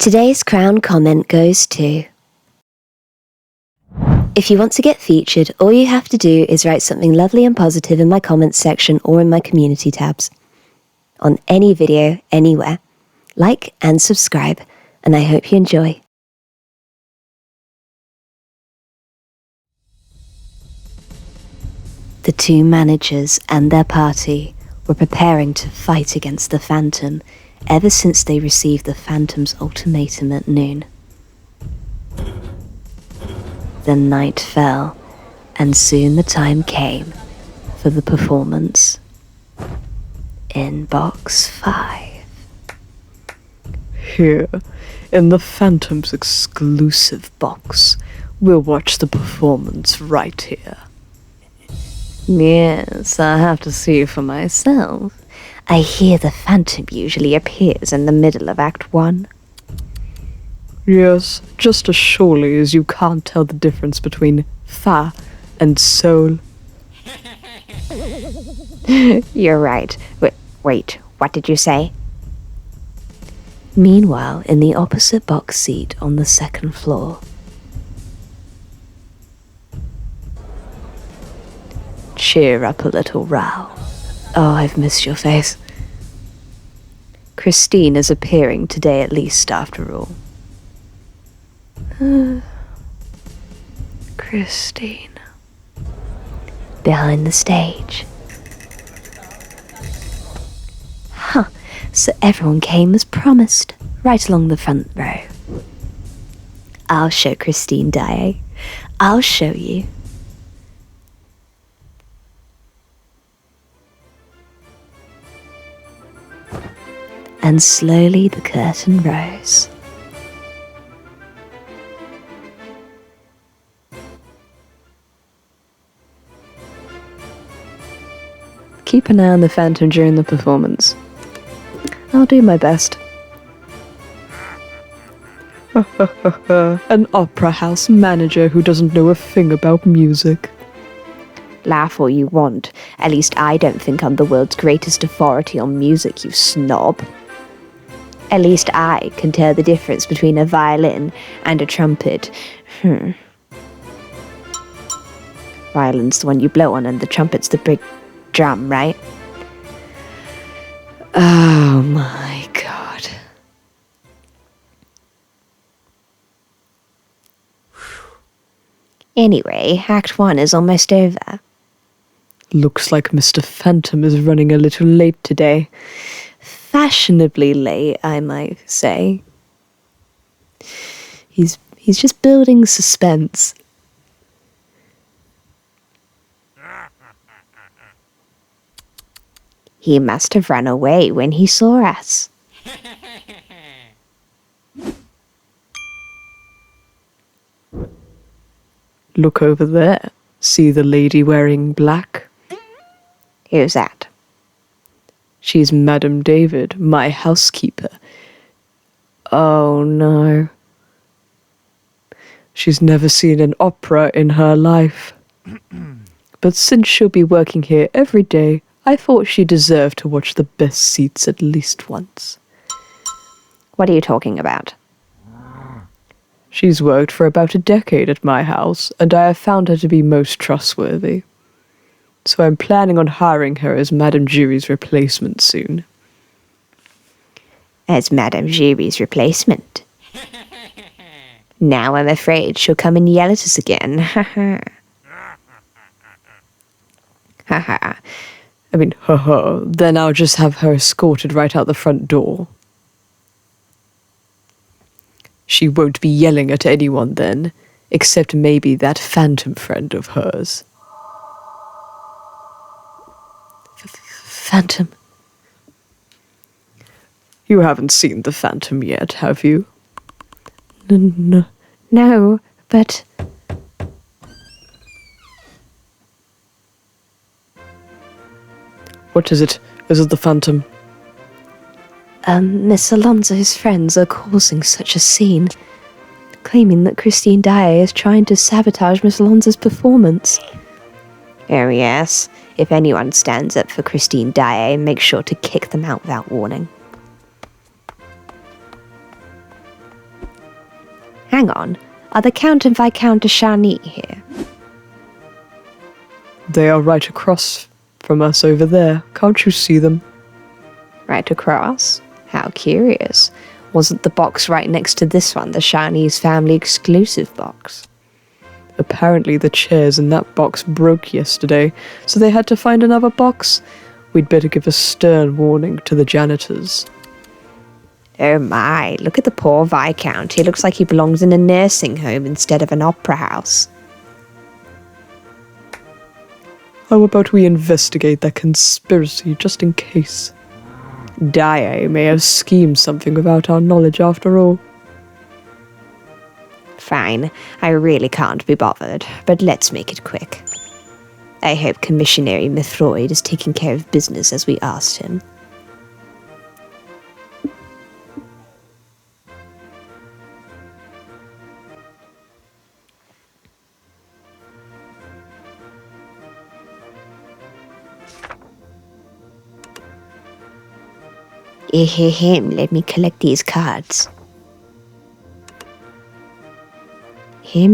Today's crown comment goes to... If you want to get featured, all you have to do is write something lovely and positive in my comments section or in my community tabs. On any video, anywhere. Like and subscribe, and I hope you enjoy. The two managers and their party were preparing to fight against the Phantom ever since they received the Phantom's ultimatum at noon. The night fell, and soon the time came for the performance. In box 5. Here, in the Phantom's exclusive box, we'll watch the performance right here. Yes, I'll have to see for myself. I hear the Phantom usually appears in the middle of Act 1. Yes, just as surely as you can't tell the difference between fa and sol. You're right. Wait, what did you say? Meanwhile, in the opposite box seat on the second floor. Cheer up a little, Ral. Oh, I've missed your face. Christine is appearing today at least, after all. Christine. Behind the stage. Huh, so everyone came as promised, right along the front row. I'll show Christine, Daae. I'll show you. And slowly the curtain rose. Keep an eye on the Phantom during the performance. I'll do my best. An opera house manager who doesn't know a thing about music. Laugh all you want. At least I don't think I'm the world's greatest authority on music, you snob. At least I can tell the difference between a violin and a trumpet. Violin's the one you blow on and the trumpet's the big drum, right? Oh my god. Anyway, Act 1 is almost over. Looks like Mr. Phantom is running a little late today. Fashionably late, I might say. He's just building suspense. He must have run away when he saw us. Look over there. See the lady wearing black? Who's that? She's Madame David, my housekeeper. Oh no. She's never seen an opera in her life. But since she'll be working here every day, I thought she deserved to watch the best seats at least once. What are you talking about? She's worked for about a decade at my house, and I have found her to be most trustworthy. So I'm planning on hiring her as Madame Jury's replacement soon. As Madame Jury's replacement? Now I'm afraid she'll come and yell at us again. Haha. I mean, then I'll just have her escorted right out the front door. She won't be yelling at anyone then, except maybe that Phantom friend of hers. Phantom? You haven't seen the Phantom yet, have you? No, but... What is it? Is it the Phantom? Miss Alonso's friends are causing such a scene, claiming that Christine Daae is trying to sabotage Miss Alonso's performance. Oh yes, if anyone stands up for Christine Daae, make sure to kick them out without warning. Hang on. Are the Count and Viscountess Charny here? They are right across from us over there. Can't you see them? Right across? How curious. Wasn't the box right next to this one the Charny's family exclusive box? Apparently the chairs in that box broke yesterday, so they had to find another box. We'd better give a stern warning to the janitors. Oh my, look at the poor Viscount. He looks like he belongs in a nursing home instead of an opera house. How about we investigate that conspiracy just in case? Daae may have schemed something without our knowledge after all. Fine, I really can't be bothered, but let's make it quick. I hope Commissionary Mithroyd is taking care of business as we asked him. Let me collect these cards. Here.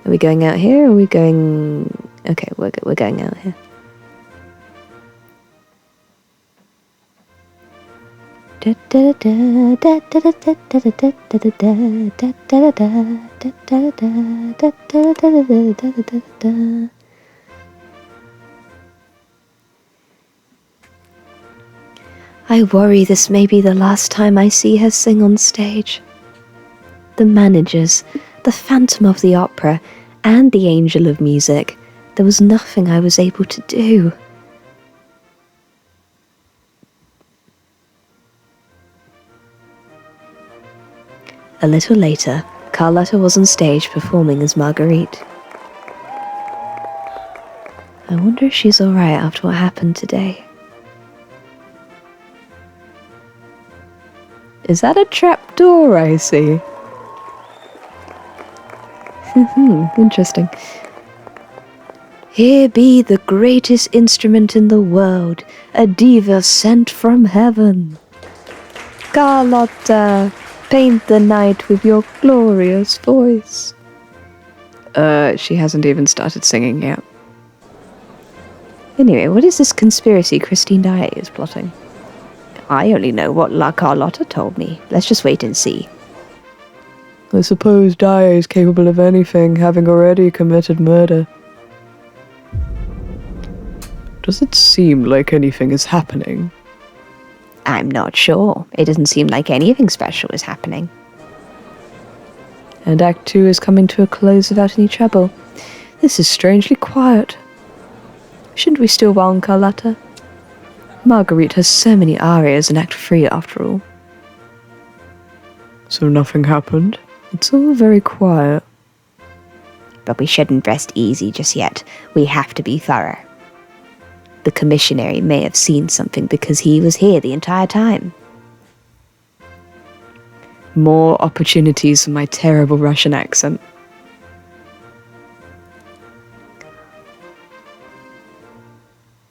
Are we going out here, or are we going... Okay, we're going out here. I worry this may be the last time I see her sing on stage. The managers, the Phantom of the Opera, and the Angel of Music, there was nothing I was able to do. A little later, Carlotta was on stage performing as Marguerite. I wonder if she's alright after what happened today. Is that a trapdoor I see? Interesting. Here be the greatest instrument in the world, a diva sent from heaven. Carlotta, paint the night with your glorious voice. She hasn't even started singing yet. Anyway, what is this conspiracy Christine Daae is plotting? I only know what La Carlotta told me. Let's just wait and see. I suppose Daae is capable of anything, having already committed murder. Does it seem like anything is happening? I'm not sure. It doesn't seem like anything special is happening. And Act 2 is coming to a close without any trouble. This is strangely quiet. Shouldn't we still warn Carlotta? Marguerite has so many arias in Act 3 after all. So nothing happened? It's all very quiet. But we shouldn't rest easy just yet. We have to be thorough. The commissionary may have seen something because he was here the entire time. More opportunities for my terrible Russian accent.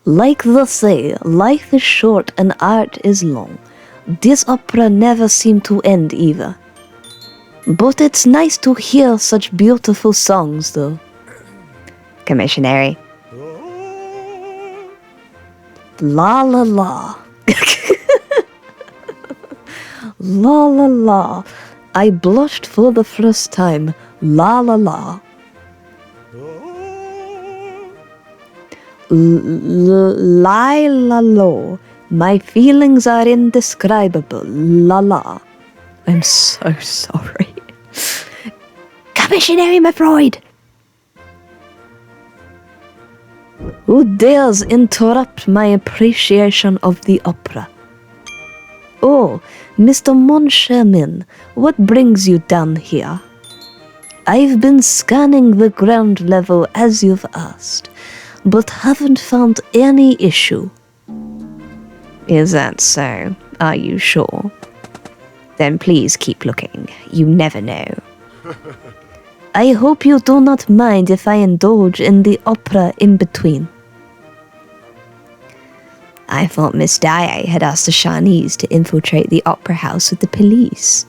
Like they say, life is short and art is long. This opera never seemed to end either. But it's nice to hear such beautiful songs, though. Commissionary. La la la. La la la. I blushed for the first time. La la la. Lie la lo. My feelings are indescribable. La la. I'm so sorry. Commissionary Mithroyd! Who dares interrupt my appreciation of the opera? Oh, Mr. Moncharmin, what brings you down here? I've been scanning the ground level as you've asked, but haven't found any issue. Is that so? Are you sure? Then please keep looking. You never know. I hope you do not mind if I indulge in the opera in between. I thought Miss Daae had asked the Chinese to infiltrate the opera house with the police.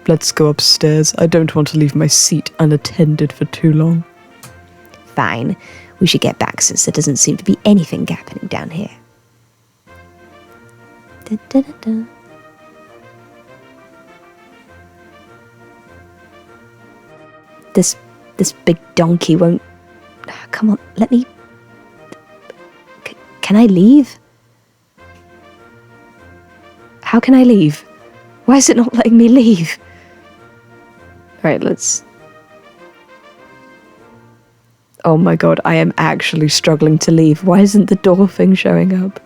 Let's go upstairs. I don't want to leave my seat unattended for too long. Fine. We should get back since there doesn't seem to be anything happening down here. Da, da, da, da. This big donkey won't... Come on, let me... Can I leave? How can I leave? Why is it not letting me leave? Right, let's... Oh my god, I am actually struggling to leave. Why isn't the door thing showing up?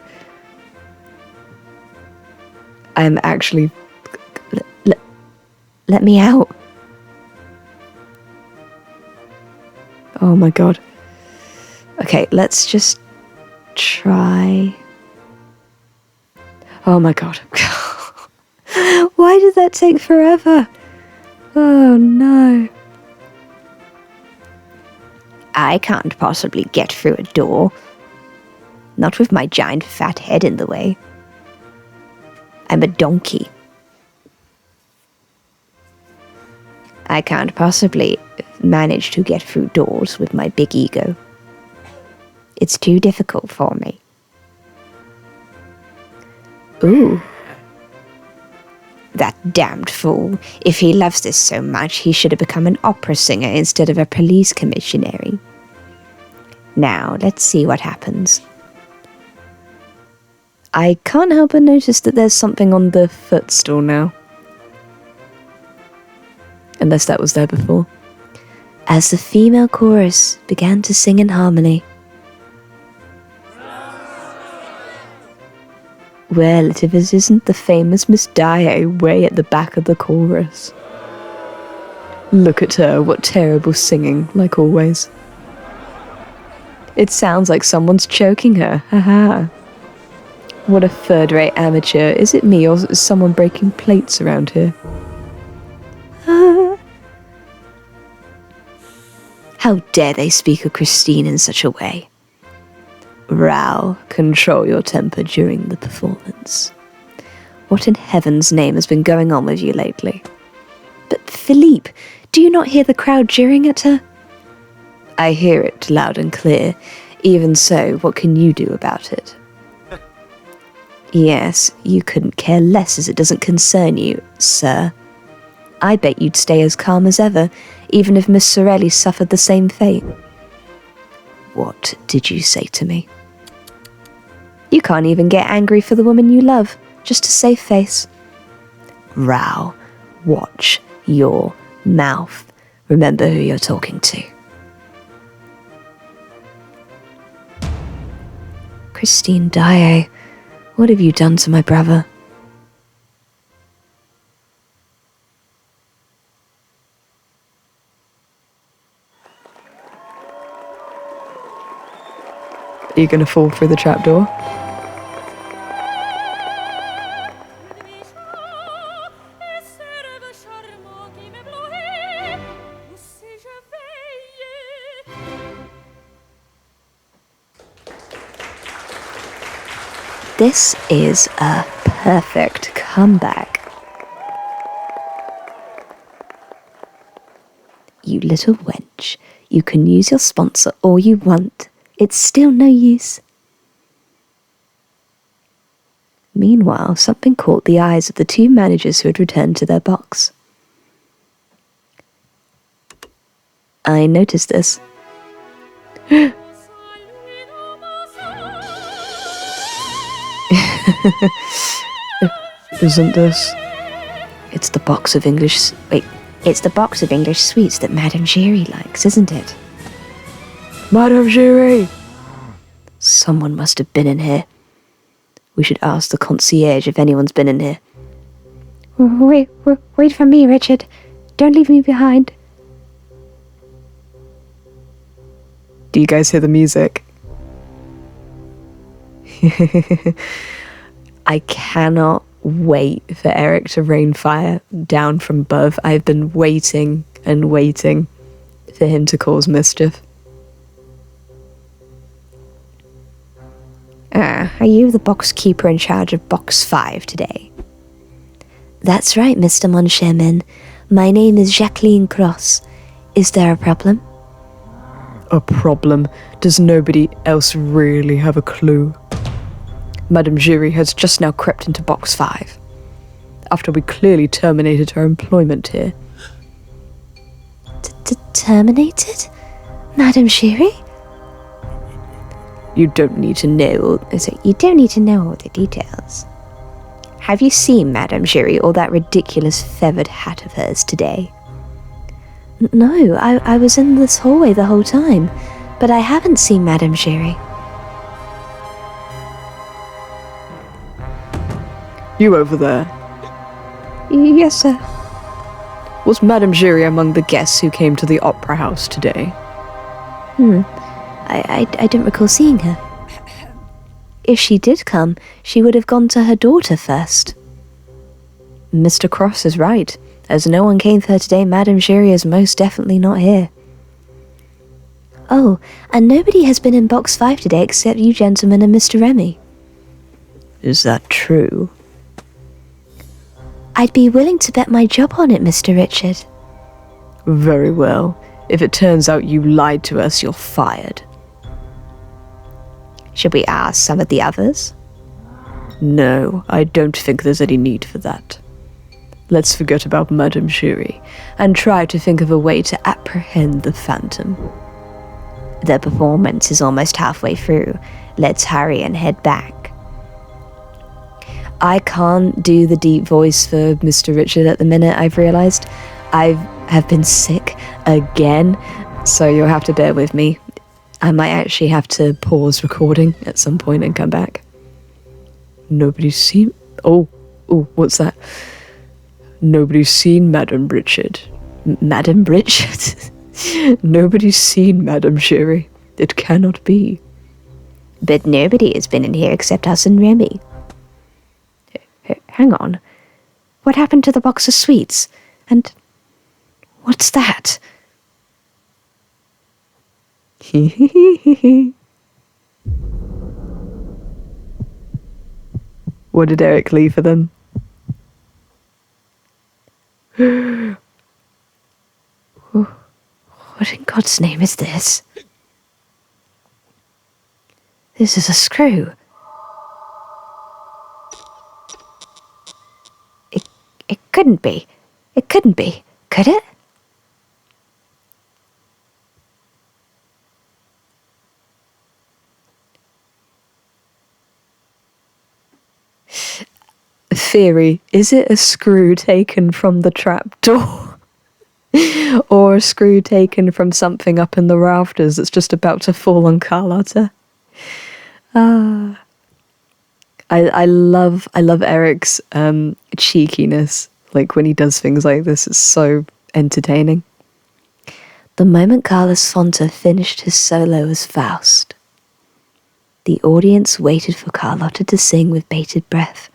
I am actually... Let me out. Oh my god. Okay, let's just try... Oh my god. Why did that take forever? Oh no. I can't possibly get through a door. Not with my giant fat head in the way. I'm a donkey. I can't possibly manage to get through doors with my big ego. It's too difficult for me. Ooh. That damned fool. If he loves this so much, he should have become an opera singer instead of a police commissionary. Now, let's see what happens. I can't help but notice that there's something on the footstool now. Unless that was there before. As the female chorus began to sing in harmony. Well, if it isn't the famous Miss Daae way at the back of the chorus. Look at her, what terrible singing, like always. It sounds like someone's choking her, haha. What a third-rate amateur. Is it me or is someone breaking plates around here? How dare they speak of Christine in such a way? Row, control your temper during the performance. What in heaven's name has been going on with you lately? But Philippe, do you not hear the crowd jeering at her? I hear it loud and clear. Even so, what can you do about it? Yes, you couldn't care less as it doesn't concern you, sir. I bet you'd stay as calm as ever, even if Miss Sorelli suffered the same fate. What did you say to me? You can't even get angry for the woman you love, just to save face. Row, watch your mouth. Remember who you're talking to. Christine Daae, what have you done to my brother? Are you going to fall through the trapdoor? This is a perfect comeback. You little wench, you can use your sponsor all you want. It's still no use. Meanwhile, something caught the eyes of the two managers who had returned to their box. I noticed this. Isn't this? It's the box of English... Wait, it's the box of English sweets that Madame Giry likes, isn't it? Madame Giry! Someone must have been in here. We should ask the concierge if anyone's been in here. Wait for me, Richard. Don't leave me behind. Do you guys hear the music? I cannot wait for Erik to rain fire down from above. I've been waiting and waiting for him to cause mischief. Are you the box keeper in charge of box 5 today? That's right, Mr. Moncharmin. My name is Jacqueline Cross. Is there a problem? A problem? Does nobody else really have a clue? Madame Giry has just now crept into box 5, after we clearly terminated her employment here. Terminated? Madame Giry? You don't need to know. You don't need to know all the details. Have you seen Madame Giry or that ridiculous feathered hat of hers today? No, I was in this hallway the whole time, but I haven't seen Madame Giry. You over there. Yes, sir. Was Madame Giry among the guests who came to the opera house today? I don't recall seeing her. If she did come, she would have gone to her daughter first. Mr. Cross is right. As no one came for her today, Madame Giry is most definitely not here. Oh, and nobody has been in box 5 today except you gentlemen and Mr. Remy. Is that true? I'd be willing to bet my job on it, Mr. Richard. Very well. If it turns out you lied to us, you're fired. Should we ask some of the others? No, I don't think there's any need for that. Let's forget about Madame Giry and try to think of a way to apprehend the Phantom. The performance is almost halfway through. Let's hurry and head back. I can't do the deep voice for Mr. Richard at the minute, I've realised. I have been sick again, so you'll have to bear with me. I might actually have to pause recording at some point and come back. Nobody's seen... Oh, what's that? Nobody's seen Madame Richard. Madame Richard? Nobody's seen Madame Giry. It cannot be. But nobody has been in here except us and Remy. Hang on. What happened to the box of sweets? And what's that? What did Erik leave for them? What in God's name is this? This is a screw. It couldn't be. It couldn't be. Could it? Theory, is it a screw taken from the trapdoor? Or a screw taken from something up in the rafters that's just about to fall on Carlotta? I love Erik's cheekiness. Like when he does things like this, it's so entertaining. The moment Carlos Fonta finished his solo as Faust, the audience waited for Carlotta to sing with bated breath.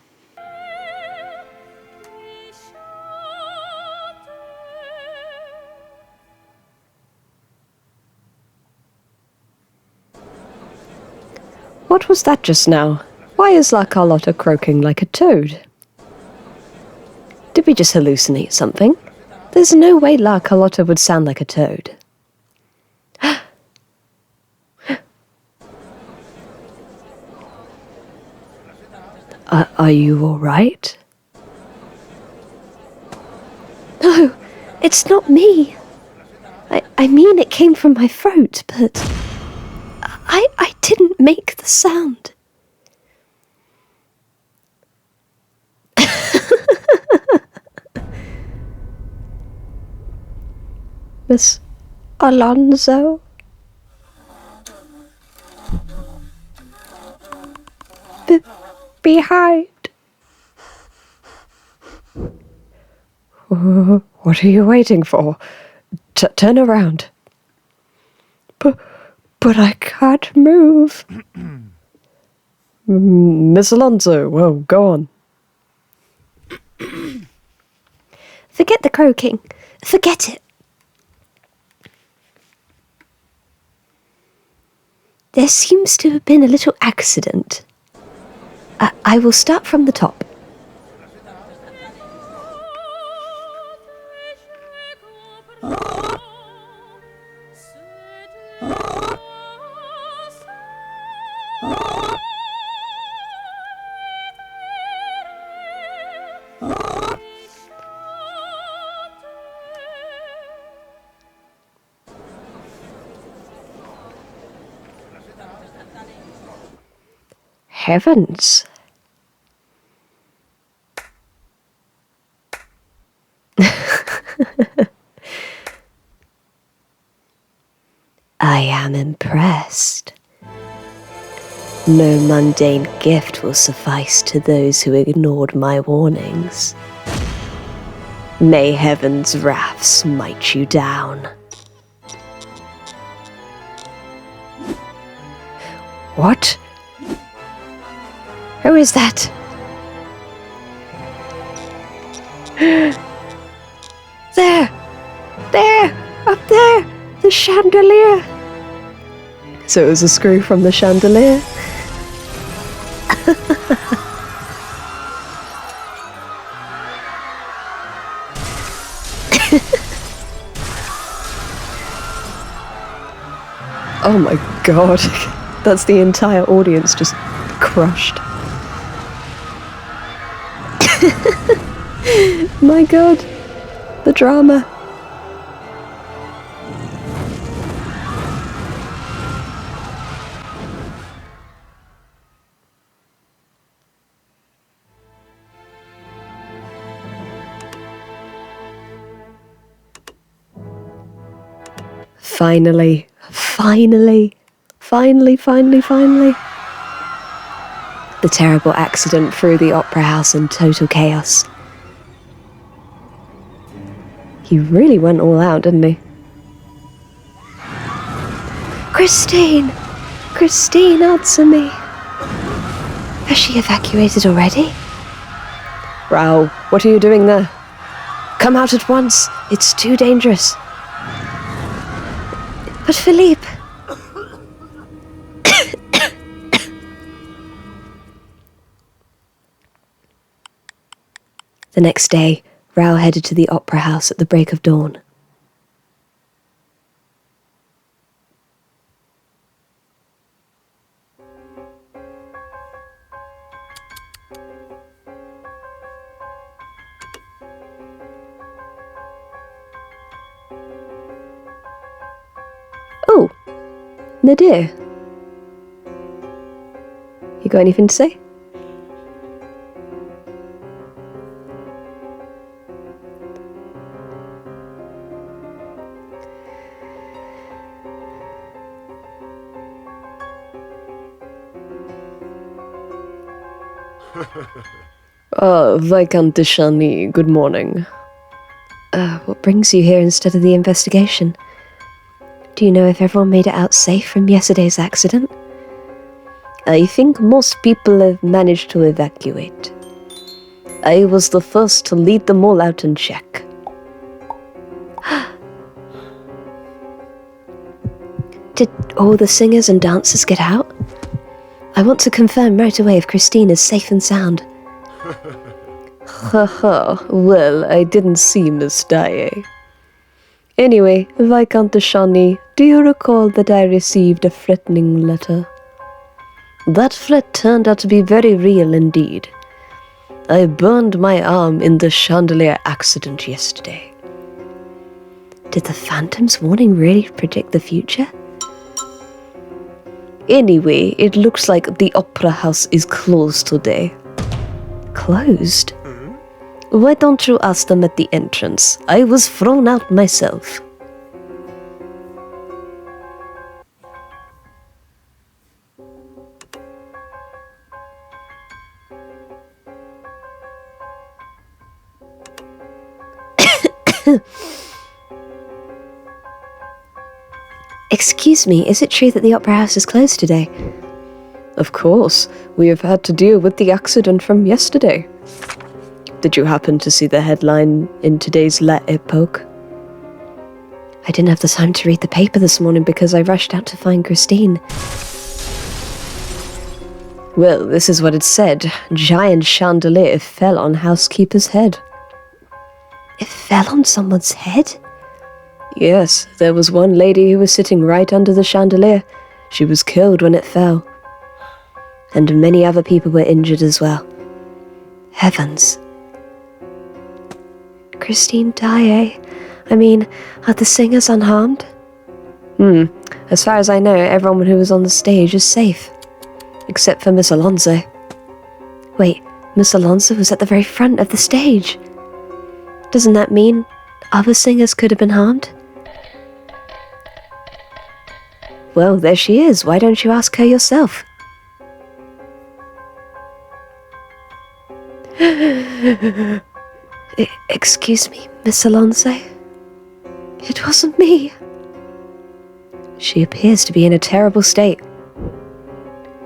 What was that just now? Why is La Carlotta croaking like a toad? Did we just hallucinate something? There's no way La Carlotta would sound like a toad. Are you alright? No, it's not me. I mean it came from my throat, but I didn't make the sound. Miss Alonso? Behind. What are you waiting for? Turn around. But I can't move. Miss Alonso, well, go on. Forget the croaking. Forget it. There seems to have been a little accident. I will start from the top. Heavens. I am impressed. No mundane gift will suffice to those who ignored my warnings. May heaven's wrath smite you down. What? Who is that? There! Up there! The chandelier! So it was a screw from the chandelier? Oh my god. That's the entire audience just crushed. My god. The drama. Finally. The terrible accident threw the opera house in total chaos. He really went all out, didn't he? Christine! Christine, answer me! Has she evacuated already? Raoul, what are you doing there? Come out at once! It's too dangerous. But Philippe... The next day, Raoul headed to the opera house at the break of dawn. Oh, Nadir. You got anything to say? Viscount de Charny, good morning. What brings you here instead of the investigation? Do you know if everyone made it out safe from yesterday's accident? I think most people have managed to evacuate. I was the first to lead them all out and check. Did all the singers and dancers get out? I want to confirm right away if Christine is safe and sound. Haha, well, I didn't see Miss Daae. Anyway, Viscount de Charny, do you recall that I received a threatening letter? That threat turned out to be very real indeed. I burned my arm in the chandelier accident yesterday. Did the Phantom's warning really predict the future? Anyway, it looks like the opera house is closed today. Closed? Why don't you ask them at the entrance? I was thrown out myself. Excuse me, is it true that the opera house is closed today? Of course, we have had to deal with the accident from yesterday. Did you happen to see the headline in today's La Epoque? I didn't have the time to read the paper this morning because I rushed out to find Christine. Well, this is what it said. Giant chandelier fell on housekeeper's head. It fell on someone's head? Yes, there was one lady who was sitting right under the chandelier. She was killed when it fell. And many other people were injured as well. Heavens. Christine Daae. I mean, are the singers unharmed? As far as I know, everyone who was on the stage is safe. Except for Miss Alonso. Wait, Miss Alonso was at the very front of the stage. Doesn't that mean other singers could have been harmed? Well, there she is. Why don't you ask her yourself? Excuse me, Miss Alonso. It wasn't me. She appears to be in a terrible state.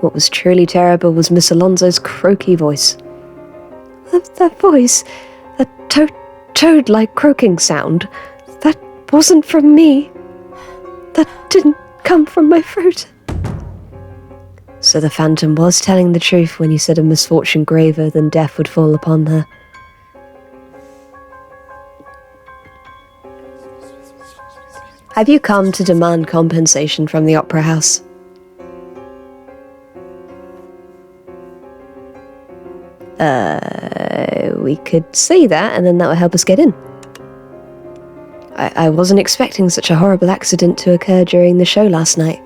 What was truly terrible was Miss Alonso's croaky voice. That voice, that toad-like croaking sound, that wasn't from me. That didn't come from my throat. So the Phantom was telling the truth when he said a misfortune graver than death would fall upon her. Have you come to demand compensation from the Opera House? We could say that, and then that would help us get in. I wasn't expecting such a horrible accident to occur during the show last night.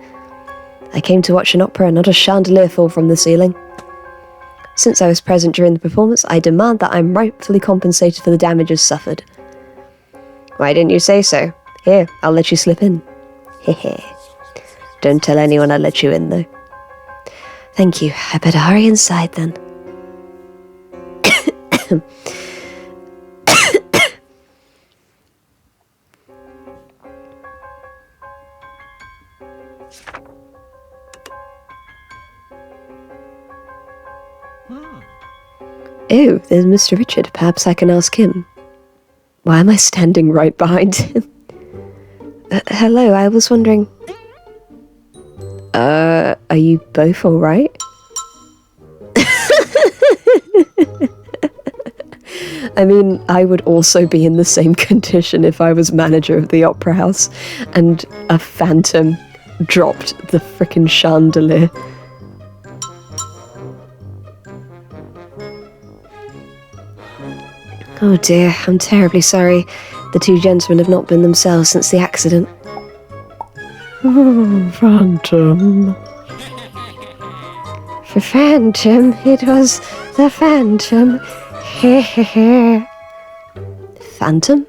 I came to watch an opera and not a chandelier fall from the ceiling. Since I was present during the performance, I demand that I'm rightfully compensated for the damages suffered. Why didn't you say so? Here, I'll let you slip in. Hehe. Don't tell anyone I let you in, though. Thank you. I better hurry inside then. Oh, there's Mr. Richard. Perhaps I can ask him. Why am I standing right behind him? Hello, I was wondering... Are you both alright? I mean, I would also be in the same condition if I was manager of the Opera House and a phantom dropped the frickin' chandelier. Oh dear, I'm terribly sorry. The two gentlemen have not been themselves since the accident. Oh, Phantom. The Phantom, it was the Phantom. Hehehe. Phantom?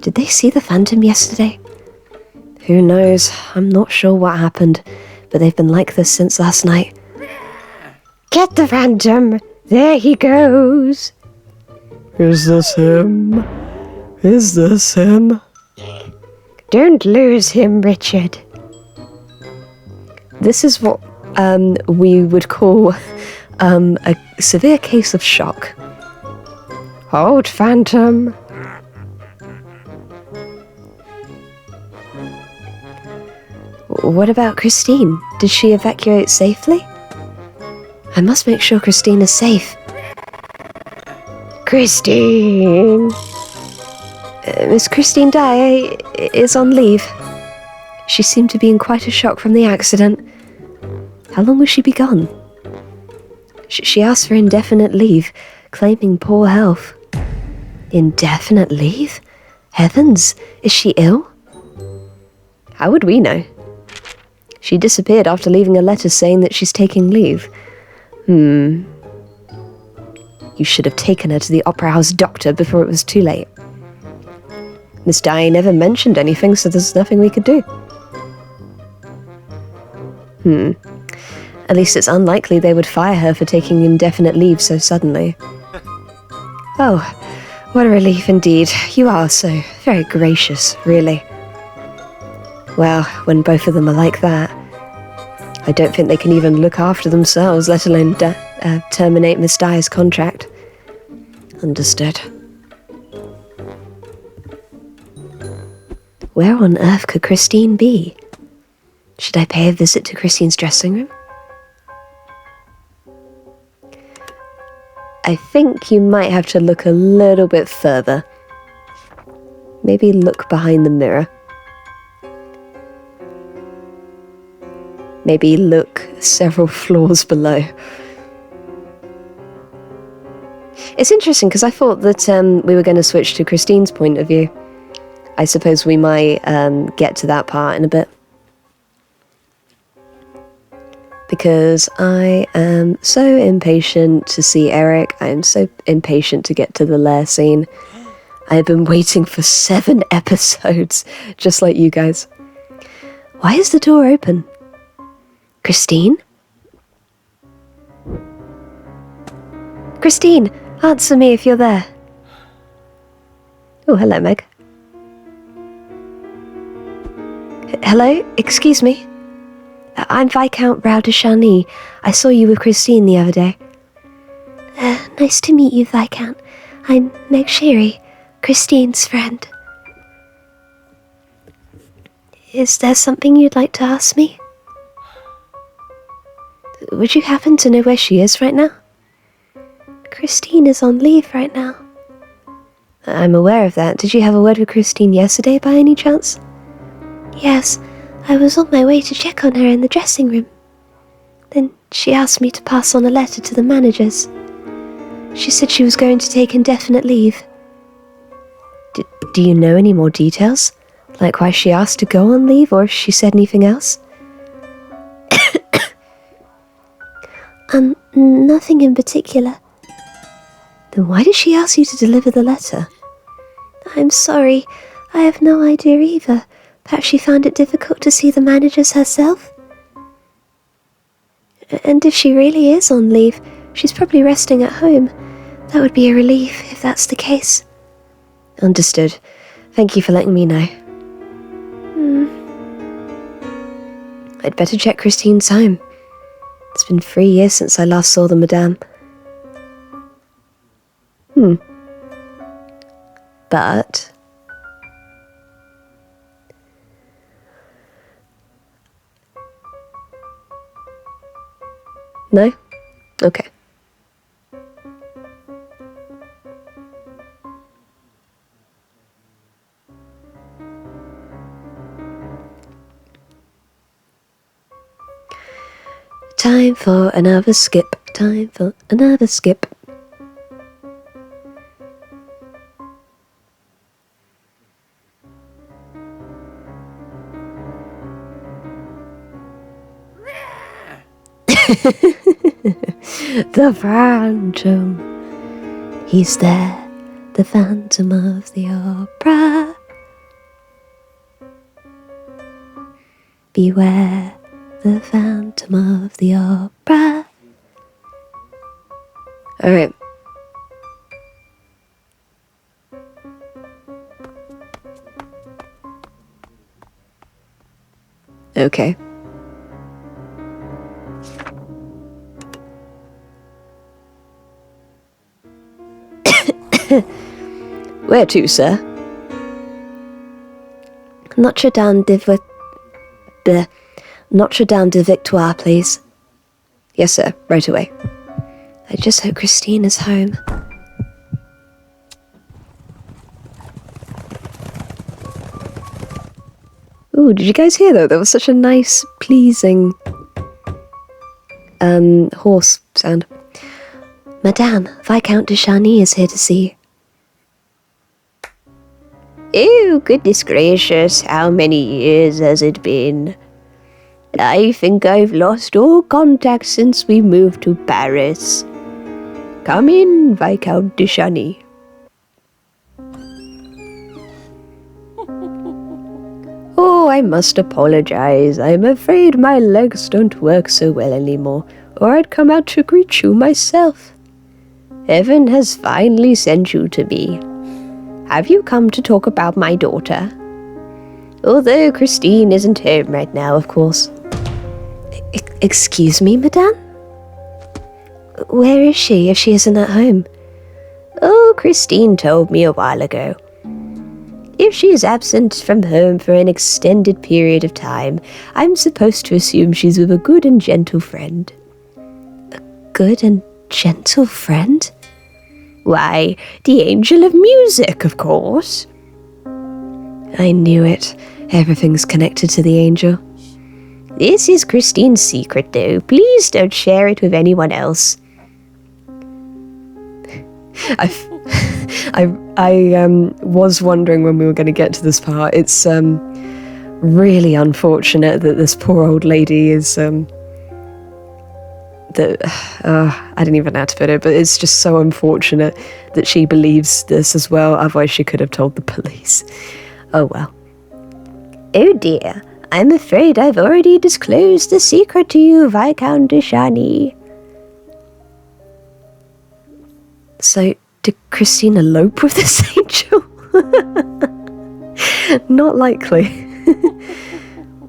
Did they see the Phantom yesterday? Who knows? I'm not sure what happened, but they've been like this since last night. Get the Phantom! There he goes! Is this him? Is this him? Don't lose him, Richard. This is what we would call a severe case of shock. Hold, Phantom. What about Christine? Did she evacuate safely? I must make sure Christine is safe. Christine! Miss Christine Daae is on leave. She seemed to be in quite a shock from the accident. How long will she be gone? She asked for indefinite leave, claiming poor health. Indefinite leave? Heavens, is she ill? How would we know? She disappeared after leaving a letter saying that she's taking leave. You should have taken her to the Opera House doctor before it was too late. Miss Daae never mentioned anything, so there's nothing we could do. At least it's unlikely they would fire her for taking indefinite leave so suddenly. Oh, what a relief indeed. You are so very gracious, really. Well, when both of them are like that, I don't think they can even look after themselves, let alone terminate Miss Daae's contract. Understood. Where on earth could Christine be? Should I pay a visit to Christine's dressing room? I think you might have to look a little bit further. Maybe look behind the mirror. Maybe look several floors below. It's interesting because I thought that we were going to switch to Christine's point of view. I suppose we might get to that part in a bit. Because I am so impatient to see Erik. I am so impatient to get to the lair scene. I have been waiting for 7 episodes, just like you guys. Why is the door open? Christine? Christine, answer me if you're there. Oh, hello, Meg. Hello? Excuse me? I'm Viscount Rao de Charny. I saw you with Christine the other day. Nice to meet you, Viscount. I'm Meg Sherry, Christine's friend. Is there something you'd like to ask me? Would you happen to know where she is right now? Christine is on leave right now. I'm aware of that. Did you have a word with Christine yesterday by any chance? Yes, I was on my way to check on her in the dressing room. Then she asked me to pass on a letter to the managers. She said she was going to take indefinite leave. Do you know any more details? Like why she asked to go on leave, or if she said anything else? Nothing in particular. Then why did she ask you to deliver the letter? I'm sorry, I have no idea either. Perhaps she found it difficult to see the managers herself? And if she really is on leave, she's probably resting at home. That would be a relief if that's the case. Understood. Thank you for letting me know. I'd better check Christine's home. It's been 3 years since I last saw the madame. But... No? Okay. Time for another skip. Time for another skip. The Phantom. He's there, the Phantom of the Opera. Beware the Phantom of the Opera. Alright. Okay. Where to, sir? Notre Dame de Victoire, please. Yes, sir. Right away. I just hope Christine is home. Ooh, did you guys hear though? That was such a nice, pleasing horse sound. Madame, Viscount de Charny is here to see you. Oh, goodness gracious, how many years has it been? I think I've lost all contact since we moved to Paris. Come in, Viscount de Charny. Oh, I must apologize. I'm afraid my legs don't work so well anymore, or I'd come out to greet you myself. Heaven has finally sent you to me. Have you come to talk about my daughter? Although Christine isn't home right now, of course. Excuse me, madame? Where is she, if she isn't at home? Oh, Christine told me a while ago. If she is absent from home for an extended period of time, I'm supposed to assume she's with a good and gentle friend. A good and gentle friend? Why, the Angel of Music, of course. I knew it. Everything's connected to the angel. This is Christine's secret, though. Please don't share it with anyone else. I was wondering when we were going to get to this part. It's really unfortunate that this poor old lady is I don't even know how to put it, but it's just so unfortunate that she believes this as well. Otherwise, she could have told the police. Oh well. Oh dear, I'm afraid I've already disclosed the secret to you, Viscount de Charny. So, did Christine elope with this angel? Not likely.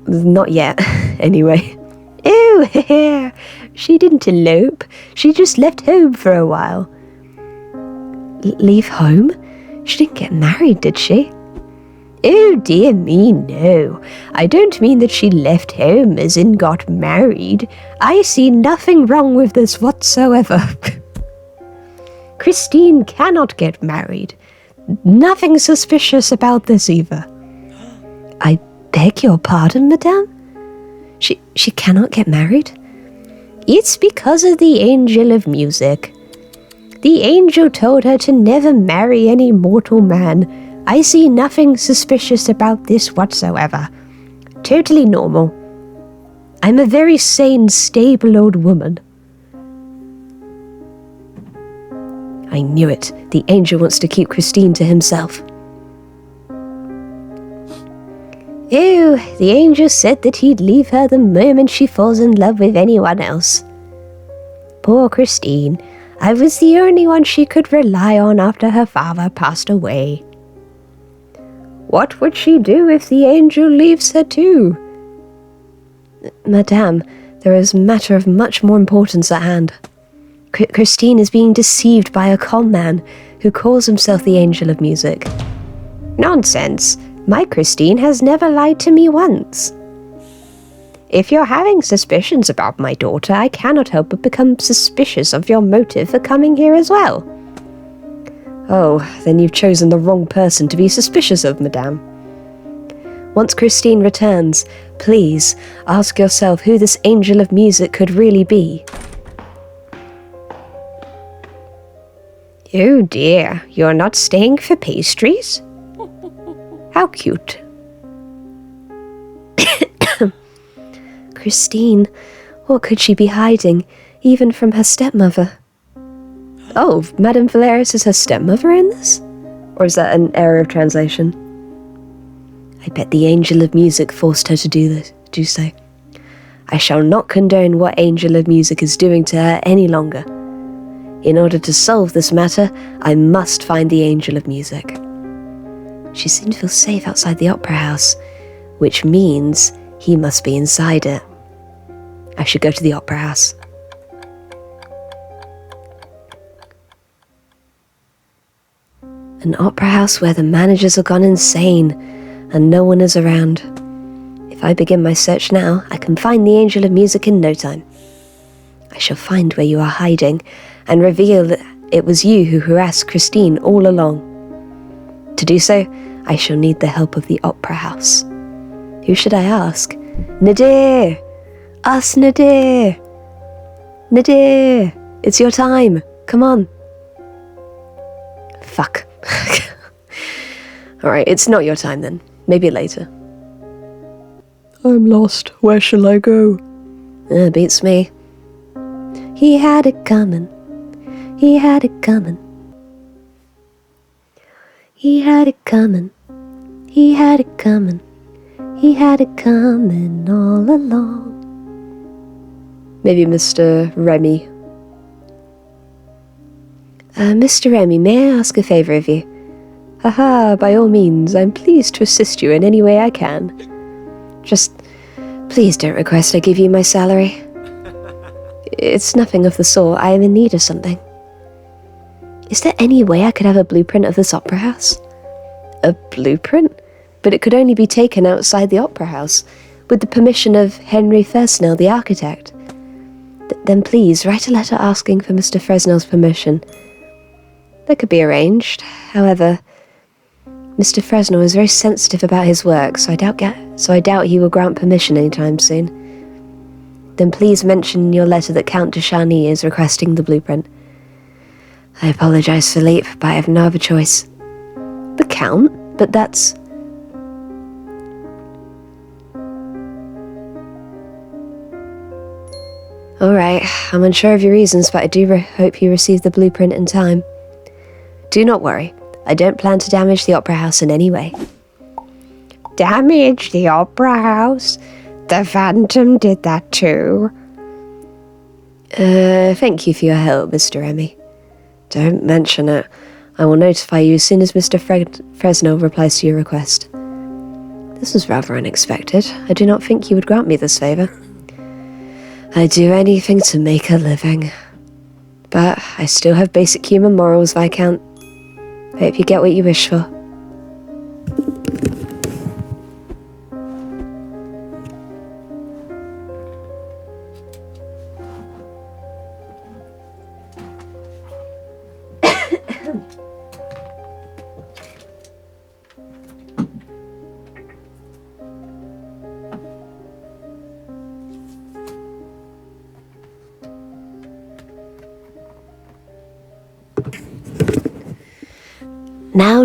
Not yet, anyway. Oh, she didn't elope. She just left home for a while. Leave home? She didn't get married, did she? Oh dear me, no. I don't mean that she left home as in got married. I see nothing wrong with this whatsoever. Christine cannot get married. Nothing suspicious about this either. I beg your pardon, madame? She cannot get married? It's because of the Angel of Music. The angel told her to never marry any mortal man. I see nothing suspicious about this whatsoever. Totally normal. I'm a very sane, stable old woman. I knew it. The angel wants to keep Christine to himself. Oh, the angel said that he'd leave her the moment she falls in love with anyone else. Poor Christine. I was the only one she could rely on after her father passed away. What would she do if the angel leaves her too? Madame, there is a matter of much more importance at hand. Christine is being deceived by a con man who calls himself the Angel of Music. Nonsense. My Christine has never lied to me once. If you're having suspicions about my daughter, I cannot help but become suspicious of your motive for coming here as well. Oh, then you've chosen the wrong person to be suspicious of, madame. Once Christine returns, please ask yourself who this Angel of Music could really be. Oh dear, you're not staying for pastries? How cute. Christine, what could she be hiding, even from her stepmother? Oh, Madame Valeris is her stepmother in this? Or is that an error of translation? I bet the Angel of Music forced her to do so. I shall not condone what Angel of Music is doing to her any longer. In order to solve this matter, I must find the Angel of Music. She seemed to feel safe outside the opera house, which means he must be inside it. I should go to the opera house. An opera house where the managers have gone insane and no one is around. If I begin my search now, I can find the Angel of Music in no time. I shall find where you are hiding and reveal that it was you who harassed Christine all along. To do so, I shall need the help of the opera house. Who should I ask? Nadir! Ask Nadir! Nadir! It's your time! Come on! Fuck. Alright, it's not your time then. Maybe later. I'm lost. Where shall I go? Beats me. He had it coming. He had it coming. He had it coming. He had it coming. He had it coming all along. Maybe Mr. Remy. Mr. Remy, may I ask a favour of you? Haha, by all means, I'm pleased to assist you in any way I can. Just, please don't request I give you my salary. It's nothing of the sort. I am in need of something. Is there any way I could have a blueprint of this opera house? A blueprint? But it could only be taken outside the opera house, with the permission of Henry Fresnel, the architect. Then please, write a letter asking for Mr. Fresnel's permission. That could be arranged. However, Mr. Fresnel is very sensitive about his work, so I doubt he will grant permission anytime soon. Then please mention in your letter that Count de Charny is requesting the blueprint. I apologize, Philippe, but I have no other choice. The Count? But that's... Alright, I'm unsure of your reasons, but I do hope you receive the blueprint in time. Do not worry. I don't plan to damage the Opera House in any way. Damage the Opera House? The Phantom did that too. Thank you for your help, Mr. Remy. Don't mention it. I will notify you as soon as Mr. Fresnel replies to your request. This was rather unexpected. I do not think you would grant me this favour. I do anything to make a living. But I still have basic human morals, Viscount. Hope you get what you wish for.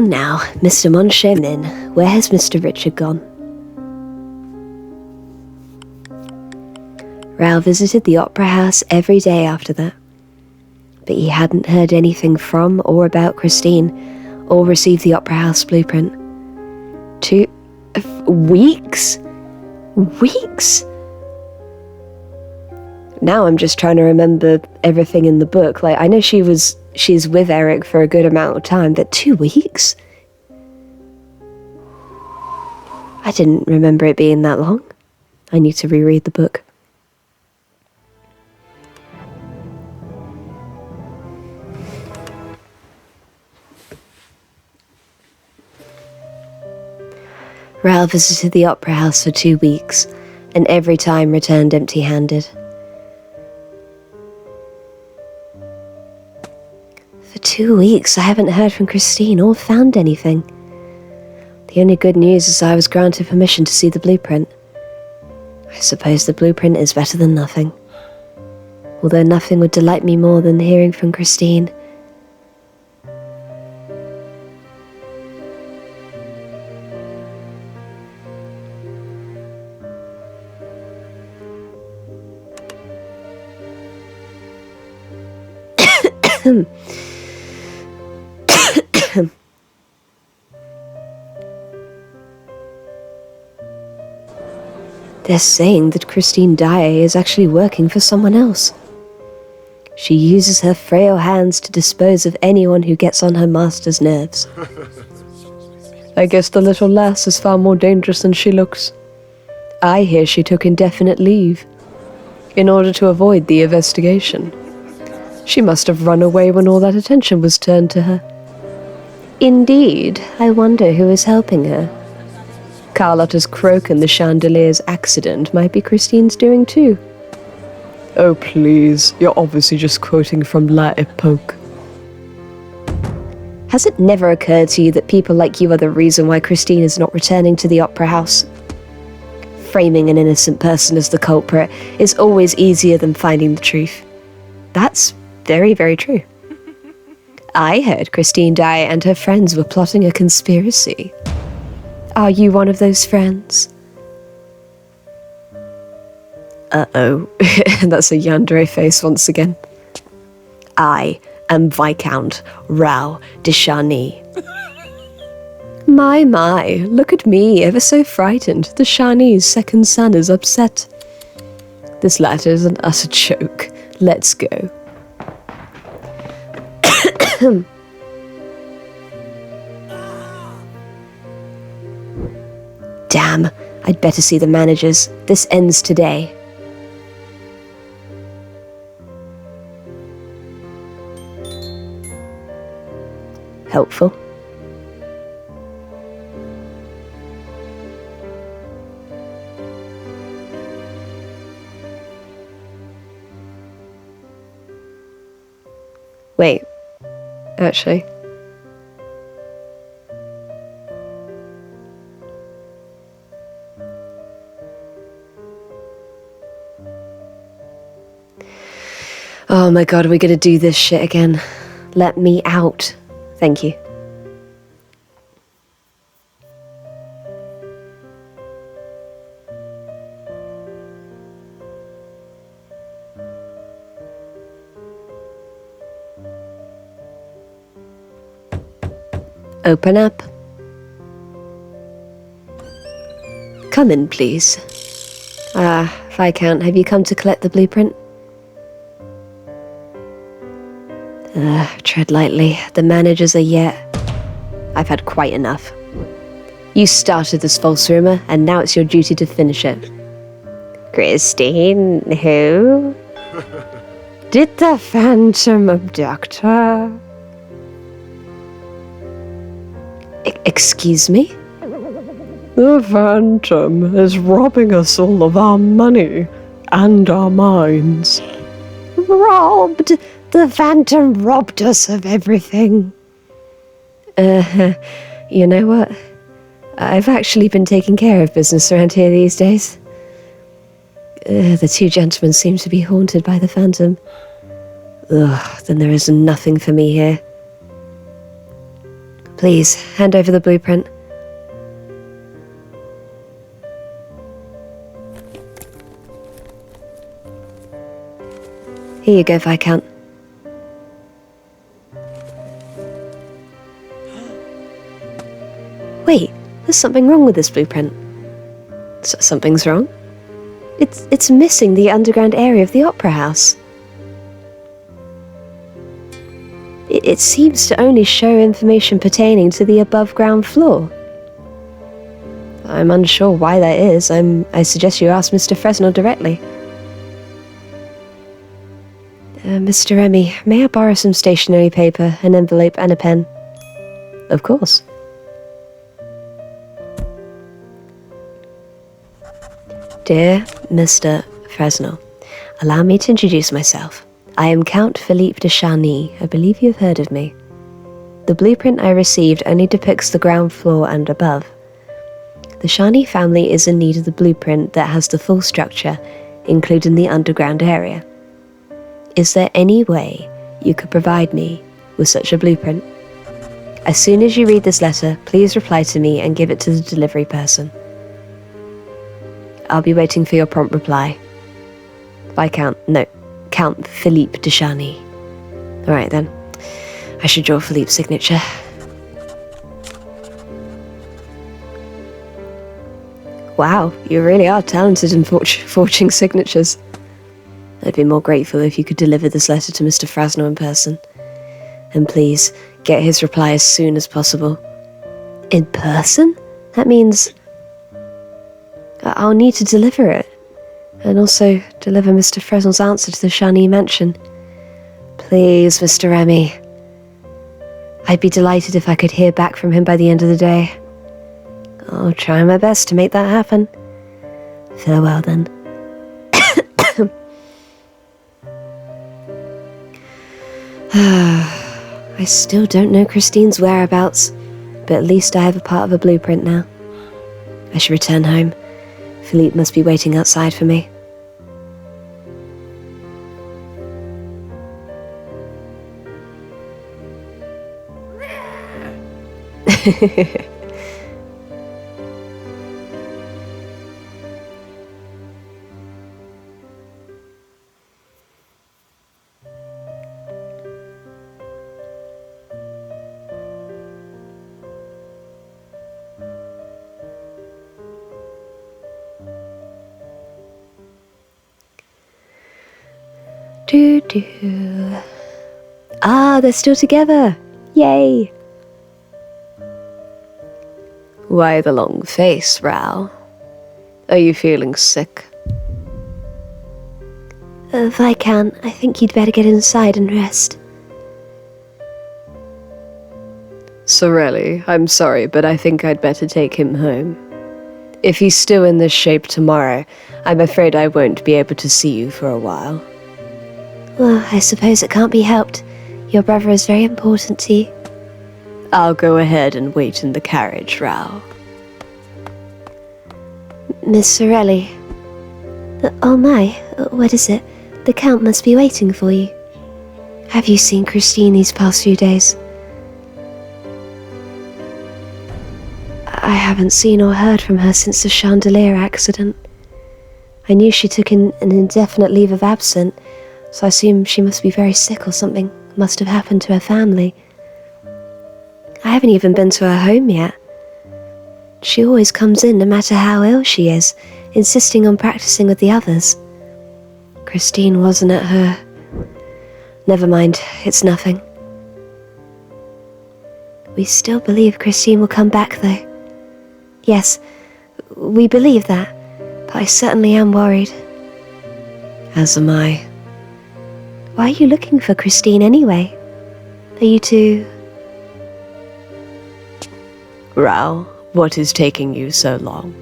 Now, Mr. Moncharmin, where has Mr. Richard gone? Raoul visited the Opera House every day after that, but he hadn't heard anything from or about Christine, or received the Opera House blueprint. 2 weeks? Weeks? Now I'm just trying to remember everything in the book. Like, I know she's with Erik for a good amount of time, but 2 weeks? I didn't remember it being that long. I need to reread the book. Raoul visited the Opera House for 2 weeks, and every time returned empty-handed. For 2 weeks, I haven't heard from Christine or found anything. The only good news is I was granted permission to see the blueprint. I suppose the blueprint is better than nothing. Although nothing would delight me more than hearing from Christine. They're saying that Christine Daae is actually working for someone else. She uses her frail hands to dispose of anyone who gets on her master's nerves. I guess the little lass is far more dangerous than she looks. I hear she took indefinite leave in order to avoid the investigation. She must have run away when all that attention was turned to her. Indeed, I wonder who is helping her. Carlotta's croak and the chandelier's accident might be Christine's doing too. Oh please, you're obviously just quoting from La Époque. Has it never occurred to you that people like you are the reason why Christine is not returning to the Opera House? Framing an innocent person as the culprit is always easier than finding the truth. That's very, very true. I heard Christine Daae and her friends were plotting a conspiracy. Are you one of those friends? Uh-oh. That's a yandere face once again. I am Viscount Raoul de Charny. My, look at me, ever so frightened. The Charny's second son is upset. This latter is an utter joke. Let's go. Damn, I'd better see the managers. This ends today. Helpful. Wait. actually. Oh my god, are we gonna do this shit again? Let me out. Thank you. Open up. Come in, please. Viscount, have you come to collect the blueprint? Tread lightly. The managers are yet. I've had quite enough. You started this false rumor, and now it's your duty to finish it. Christine, who? Did the Phantom abduct her? Excuse me? The Phantom is robbing us all of our money and our minds. Robbed? The Phantom robbed us of everything. You know what? I've actually been taking care of business around here these days. The two gentlemen seem to be haunted by the Phantom. Ugh, then there is nothing for me here. Please, hand over the blueprint. Here you go, Viscount. Wait, there's something wrong with this blueprint. Something's wrong? It's missing the underground area of the Opera House. It seems to only show information pertaining to the above-ground floor. I'm unsure why that is. I suggest you ask Mr. Fresnel directly. Mr. Remy, may I borrow some stationery paper, an envelope, and a pen? Of course. Dear Mr. Fresnel, allow me to introduce myself. I am Count Philippe de Charny. I believe you have heard of me. The blueprint I received only depicts the ground floor and above. The Charny family is in need of the blueprint that has the full structure, including the underground area. Is there any way you could provide me with such a blueprint? As soon as you read this letter, please reply to me and give it to the delivery person. I'll be waiting for your prompt reply. Count Philippe de Charny. Alright then. I should draw Philippe's signature. Wow, you really are talented in forging signatures. I'd be more grateful if you could deliver this letter to Mr. Fresnel in person. And please, get his reply as soon as possible. In person? That means I'll need to deliver it. And also deliver Mr. Fresnel's answer to the Charny mansion. Please, Mr. Remy. I'd be delighted if I could hear back from him by the end of the day. I'll try my best to make that happen. Farewell, then. I still don't know Christine's whereabouts, but at least I have a part of a blueprint now. I should return home. Philippe must be waiting outside for me. Ah, they're still together. Yay. Why the long face, Ral? Are you feeling sick? Viscount, I think you'd better get inside and rest. Sorelli, I'm sorry, but I think I'd better take him home. If he's still in this shape tomorrow, I'm afraid I won't be able to see you for a while. Well, I suppose it can't be helped. Your brother is very important to you. I'll go ahead and wait in the carriage, Rao. Miss Sorelli. Oh my, what is it? The Count must be waiting for you. Have you seen Christine these past few days? I haven't seen or heard from her since the chandelier accident. I knew she took an indefinite leave of absence, so I assume she must be very sick or something must have happened to her family. I haven't even been to her home yet. She always comes in no matter how ill she is, insisting on practicing with the others. Christine wasn't at her. Never mind, it's nothing. We still believe Christine will come back though. Yes, we believe that, but I certainly am worried. As am I. Why are you looking for Christine anyway? Are you two... Rao, what is taking you so long?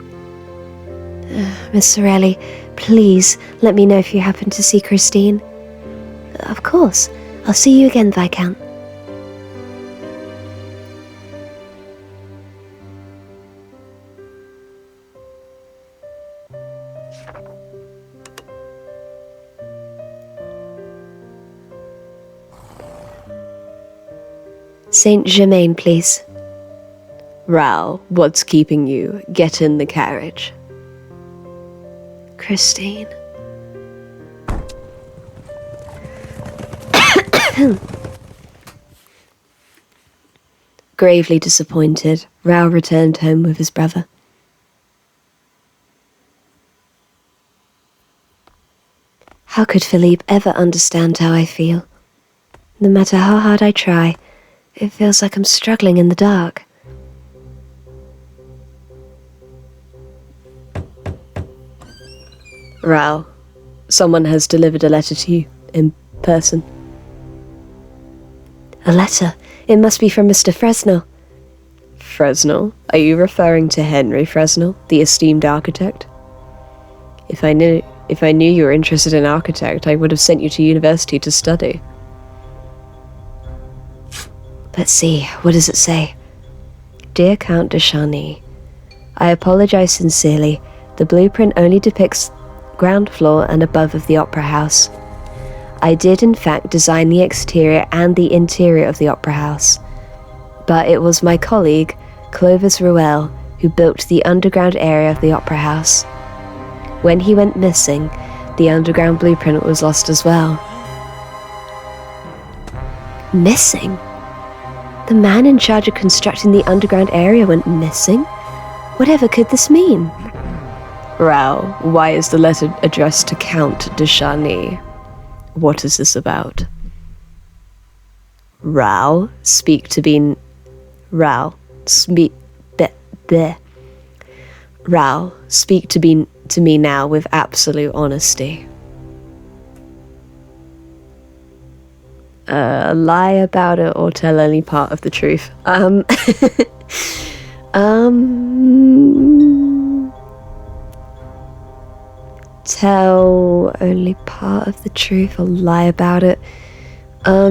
Miss Sorelli, please let me know if you happen to see Christine. Of course. I'll see you again, Viscount. Saint Germain, please. Rao, what's keeping you? Get in the carriage. Christine. Gravely disappointed, Rao returned home with his brother. How could Philippe ever understand how I feel? No matter how hard I try, it feels like I'm struggling in the dark. Rao, someone has delivered a letter to you, in person. A letter? It must be from Mr. Fresnel. Fresnel? Are you referring to Henry Fresnel, the esteemed architect? If I knew you were interested in architect, I would have sent you to university to study. Let's see, what does it say? Dear Count de Charny, I apologize sincerely. The blueprint only depicts ground floor and above of the opera house. I did in fact design the exterior and the interior of the opera house, but it was my colleague, Clovis Ruel, who built the underground area of the opera house. When he went missing, the underground blueprint was lost as well. Missing? The man in charge of constructing the underground area went missing? Whatever could this mean? Rao, why is the letter addressed to Count de Charny? What is this about? Rao, speak to me. Rao, speak. Rao, speak to me now with absolute honesty. Lie about it or tell only part of the truth. Tell only part of the truth or lie about it. I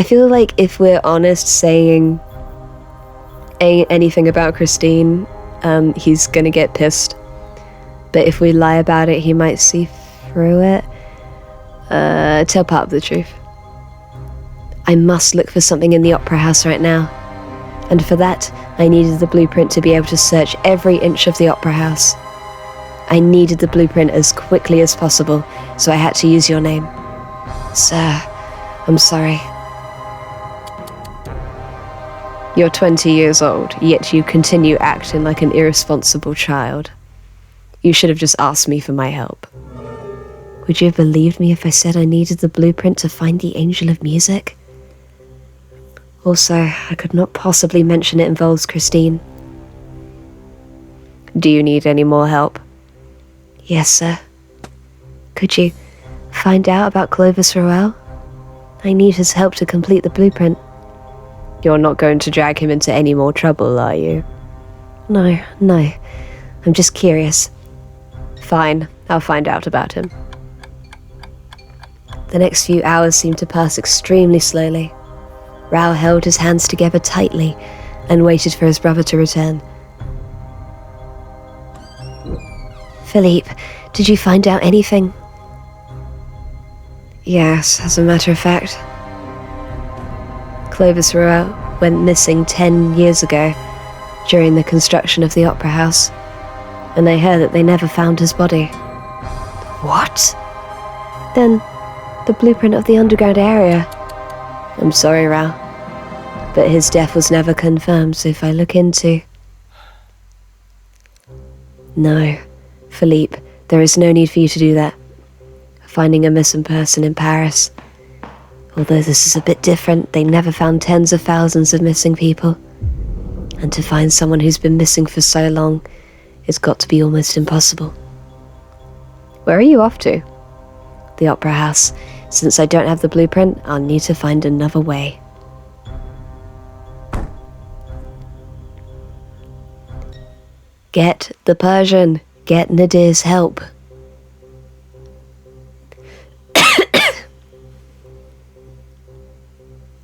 feel like if we're honest saying anything about Christine, he's gonna get pissed. But if we lie about it, he might see through it. Tell part of the truth. I must look for something in the opera house right now. And for that, I needed the blueprint to be able to search every inch of the opera house. I needed the blueprint as quickly as possible, so I had to use your name. Sir, I'm sorry. You're 20 years old, yet you continue acting like an irresponsible child. You should have just asked me for my help. Would you have believed me if I said I needed the blueprint to find the Angel of Music? Also, I could not possibly mention it involves Christine. Do you need any more help? Yes, sir. Could you find out about Clovis Ruel? I need his help to complete the blueprint. You're not going to drag him into any more trouble, are you? No. I'm just curious. Fine, I'll find out about him. The next few hours seemed to pass extremely slowly. Rao held his hands together tightly and waited for his brother to return. Philippe, did you find out anything? Yes, as a matter of fact. Clovis Roel went missing 10 years ago during the construction of the Opera House, and I heard that they never found his body. What? Then, the blueprint of the underground area. I'm sorry, Rao, but his death was never confirmed, so if I look into... No, Philippe, there is no need for you to do that. Finding a missing person in Paris. Although this is a bit different, they never found tens of thousands of missing people. And to find someone who's been missing for so long, it's got to be almost impossible. Where are you off to? The Opera House. Since I don't have the blueprint, I'll need to find another way. Get the Persian. Get Nadir's help.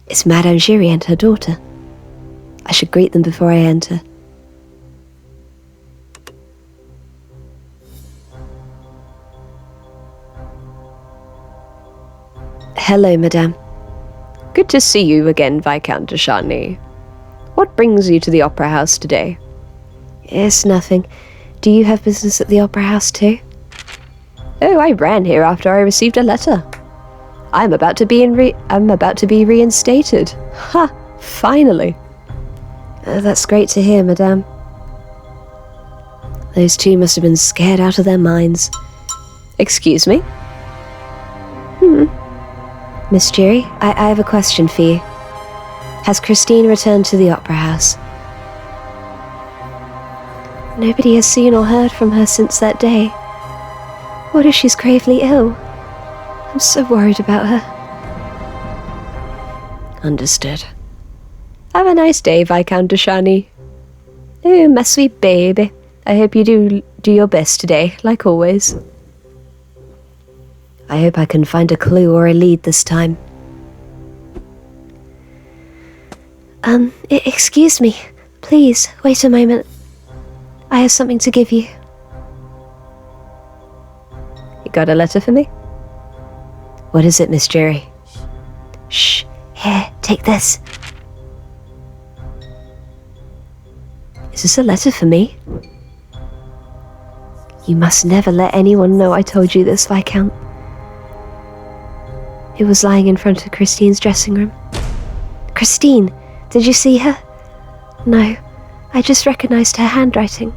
It's Madame Giry and her daughter. I should greet them before I enter. Hello, Madame. Good to see you again, Viscount de Charny. What brings you to the Opera House today? It's nothing. Do you have business at the Opera House too? Oh, I ran here after I received a letter. I'm about to be reinstated. Ha! Finally. That's great to hear, Madame. Those two must have been scared out of their minds. Excuse me? Miss Giry, I have a question for you. Has Christine returned to the Opera House? Nobody has seen or heard from her since that day. What if she's gravely ill? I'm so worried about her. Understood. Have a nice day, Viscount de Charny. Oh, my sweet baby. I hope you do your best today, like always. I hope I can find a clue or a lead this time. Excuse me. Please, wait a moment. I have something to give you. You got a letter for me? What is it, Miss Giry? Shh. Here, take this. Is this a letter for me? You must never let anyone know I told you this, Viscount. It was lying in front of Christine's dressing room. Christine, did you see her? No, I just recognized her handwriting.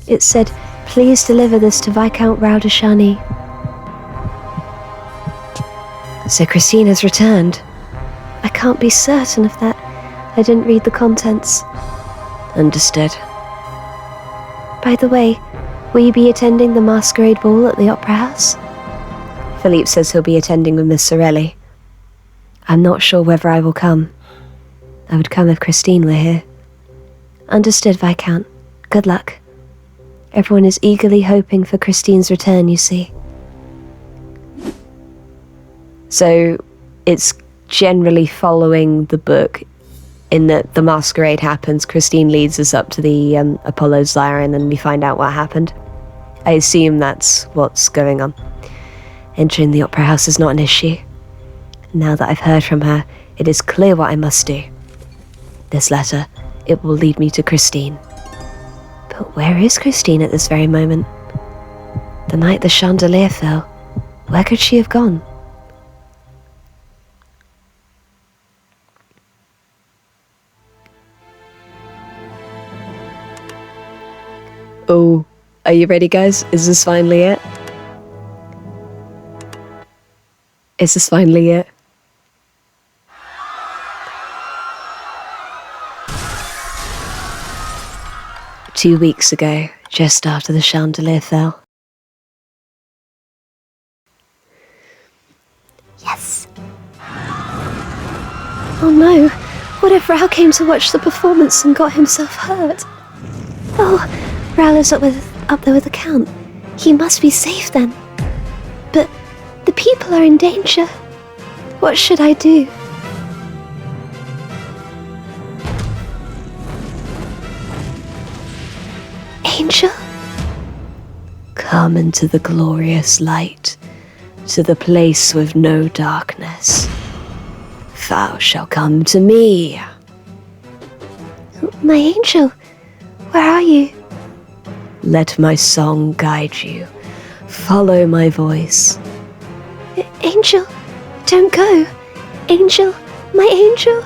It said, "Please deliver this to Viscount Raoul de Charny." So Christine has returned. I can't be certain of that. I didn't read the contents. Understood. By the way, will you be attending the masquerade ball at the Opera House? Philippe says he'll be attending with Miss Sorelli. I'm not sure whether I will come. I would come if Christine were here. Understood, Viscount. Good luck. Everyone is eagerly hoping for Christine's return, you see. So, it's generally following the book in that the masquerade happens, Christine leads us up to the Apollo's lair, and then we find out what happened. I assume that's what's going on. Entering the Opera House is not an issue. Now that I've heard from her, it is clear what I must do. This letter, it will lead me to Christine. But where is Christine at this very moment? The night the chandelier fell, where could she have gone? Oh, are you ready, guys? Is this finally it? Is this finally it? Two weeks ago, just after the chandelier fell. Yes. Oh no, what if Raoul came to watch the performance and got himself hurt? Oh, Raoul is up there with the Count. He must be safe then. But the people are in danger. What should I do? Angel? Come into the glorious light, to the place with no darkness. Thou shalt come to me. My angel, where are you? Let my song guide you. Follow my voice. Angel, don't go. Angel, my angel.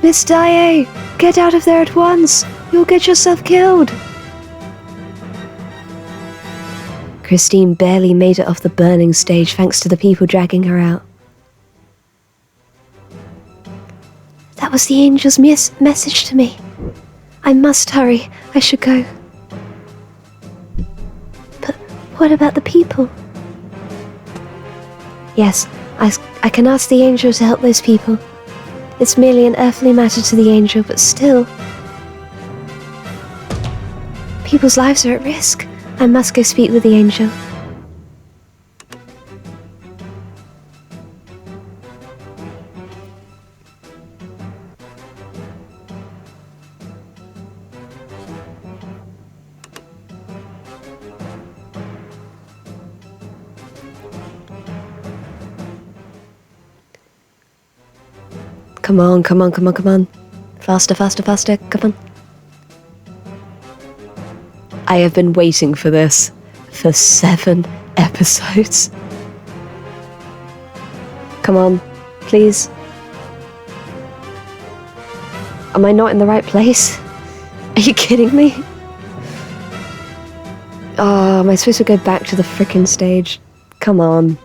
Miss Daae, get out of there at once. You'll get yourself killed. Christine barely made it off the burning stage thanks to the people dragging her out. That was the angel's message to me. I must hurry. I should go. But what about the people? Yes, I can ask the angel to help those people. It's merely an earthly matter to the angel, but still. People's lives are at risk. I must go speak with the angel. Come on, come on, come on, come on. Faster, faster, faster, come on. I have been waiting for this for 7 episodes. Come on, please. Am I not in the right place? Are you kidding me? Oh, am I supposed to go back to the frickin' stage? Come on.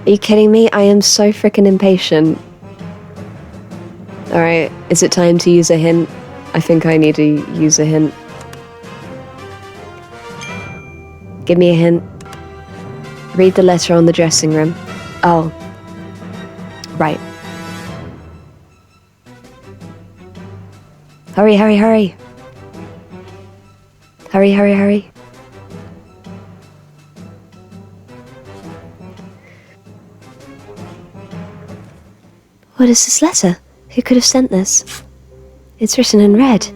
Are you kidding me? I am so frickin' impatient. Alright, is it time to use a hint? I think I need to use a hint. Give me a hint. Read the letter on the dressing room. Oh. Right. Hurry, hurry, hurry. Hurry, hurry, hurry. What is this letter? Who could have sent this? It's written in red.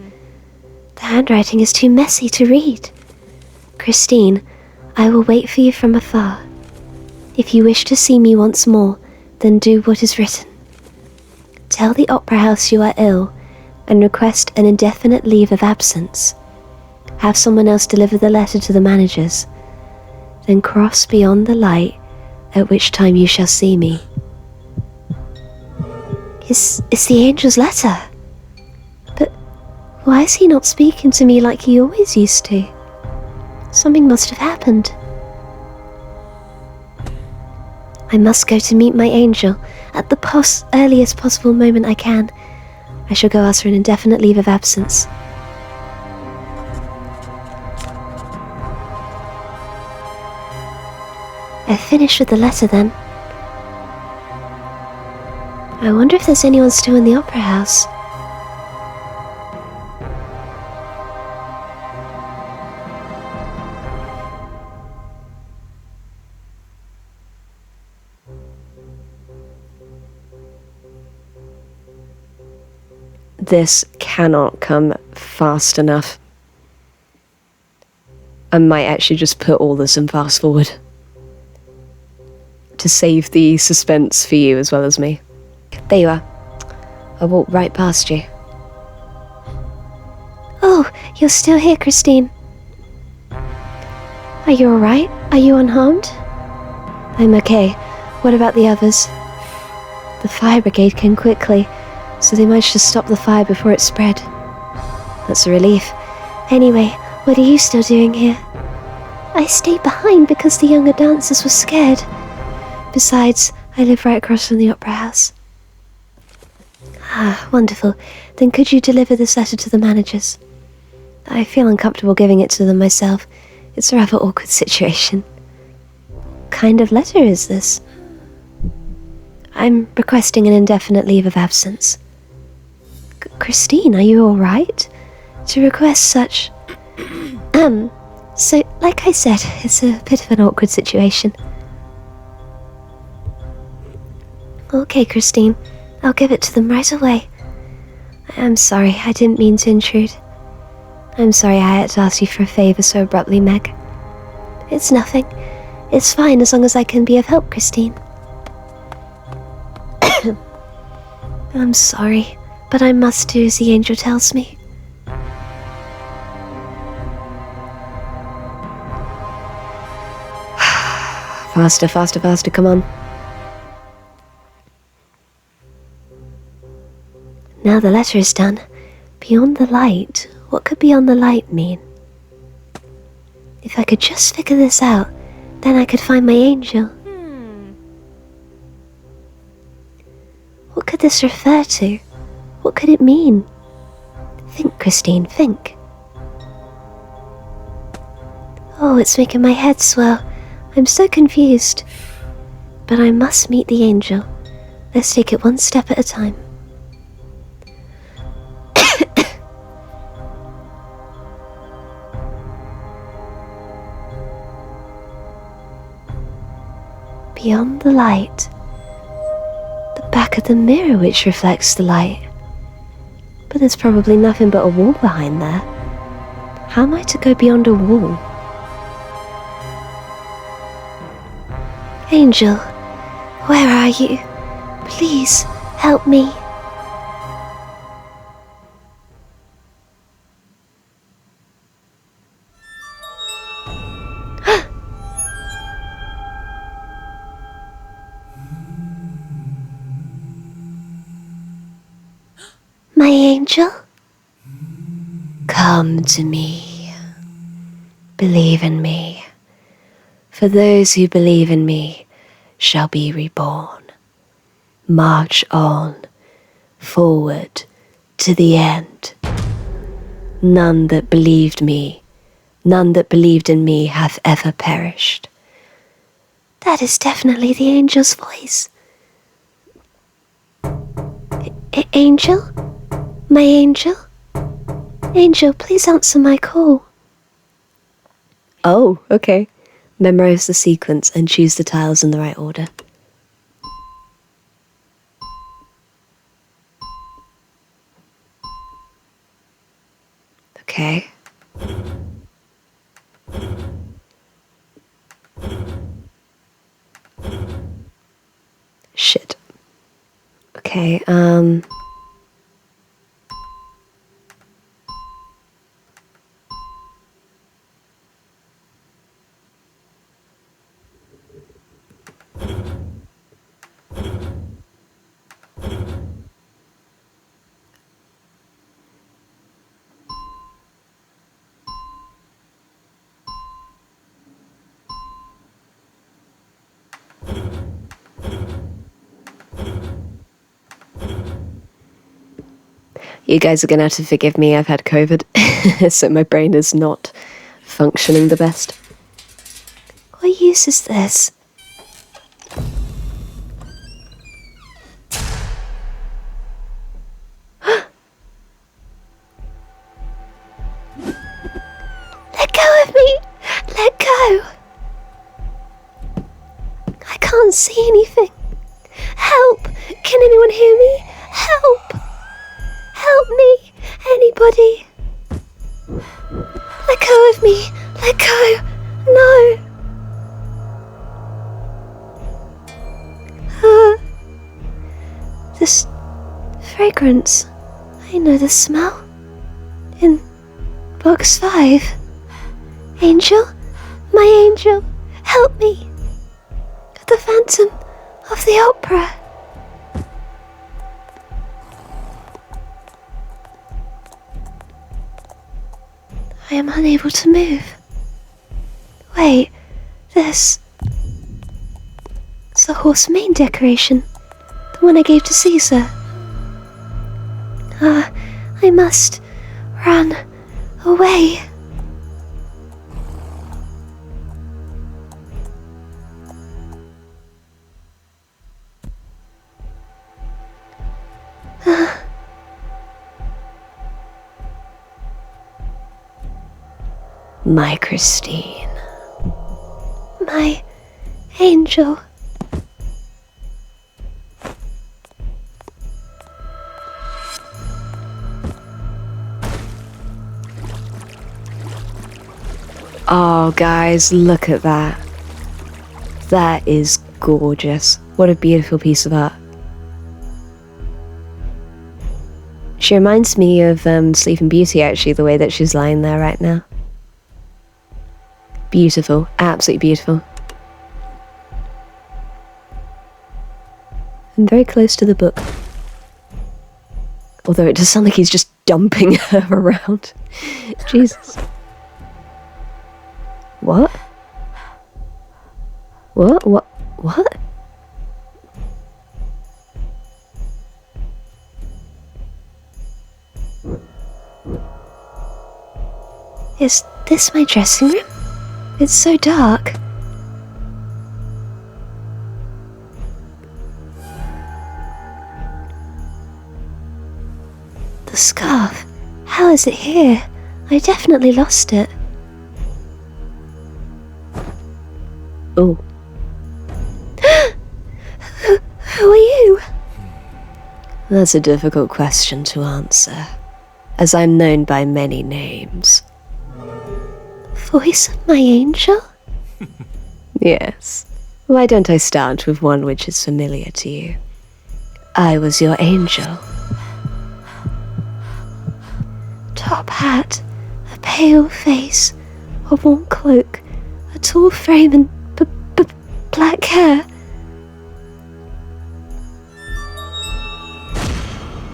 The handwriting is too messy to read. Christine, I will wait for you from afar. If you wish to see me once more, then do what is written. Tell the opera house you are ill and request an indefinite leave of absence. Have someone else deliver the letter to the managers. Then cross beyond the light, at which time you shall see me. It's the angel's letter. But why is he not speaking to me like he always used to? Something must have happened. I must go to meet my angel at the earliest possible moment I can. I shall go ask for an indefinite leave of absence. I've finished with the letter then. I wonder if there's anyone still in the opera house. This cannot come fast enough. I might actually just put all this in fast forward to save the suspense for you as well as me. There you are. I walked right past you. Oh, you're still here, Christine. Are you alright? Are you unharmed? I'm okay. What about the others? The fire brigade came quickly, so they managed to stop the fire before it spread. That's a relief. Anyway, what are you still doing here? I stayed behind because the younger dancers were scared. Besides, I live right across from the opera house. Ah, wonderful. Then could you deliver this letter to the managers? I feel uncomfortable giving it to them myself. It's a rather awkward situation. What kind of letter is this? I'm requesting an indefinite leave of absence. Christine, are you all right? To request such... So, like I said, it's a bit of an awkward situation. Okay, Christine, I'll give it to them right away. I'm sorry, I didn't mean to intrude. I'm sorry I had to ask you for a favour so abruptly, Meg. It's nothing. It's fine as long as I can be of help, Christine. I'm sorry, but I must do as the angel tells me. Faster, faster, faster, come on. Now the letter is done. Beyond the light, what could beyond the light mean? If I could just figure this out, then I could find my angel. What could this refer to? What could it mean? Think, Christine, think. Oh, it's making my head swell. I'm so confused. But I must meet the angel. Let's take it one step at a time. Beyond the light. The back of the mirror which reflects the light. But there's probably nothing but a wall behind there. How am I to go beyond a wall? Angel, where are you? Please, help me. My angel? Come to me. Believe in me. For those who believe in me shall be reborn. March on, forward, to the end. None that believed in me hath ever perished. That is definitely the angel's voice. Angel? My angel? Angel, please answer my call. Oh, okay. Memorize the sequence and choose the tiles in the right order. Okay. Shit. Okay, you guys are gonna have to forgive me, I've had COVID, so my brain is not functioning the best. What use is this? Let go of me! Let go! I can't see anything. Help! Can anyone hear me? Help! Help me! Anybody! Let go of me! Let go! No! This fragrance. I know the smell. In box 5. Angel? My angel! Help me! The Phantom of the Opera. I am unable to move. Wait, this... It's the horse mane decoration. The one I gave to Caesar. I must run away. My Christine. My angel. Oh, guys, look at that. That is gorgeous. What a beautiful piece of art. She reminds me of Sleeping Beauty, actually, the way that she's lying there right now. Beautiful. Absolutely beautiful. I'm very close to the book. Although it does sound like he's just dumping her around. Jesus. What? What? What? What? Is this my dressing room? It's so dark. The scarf. How is it here? I definitely lost it. Oh. Who are you? That's a difficult question to answer, as I'm known by many names. Voice of my angel? Yes. Why don't I start with one which is familiar to you? I was your angel. Top hat, a pale face, a warm cloak, a tall frame and black hair.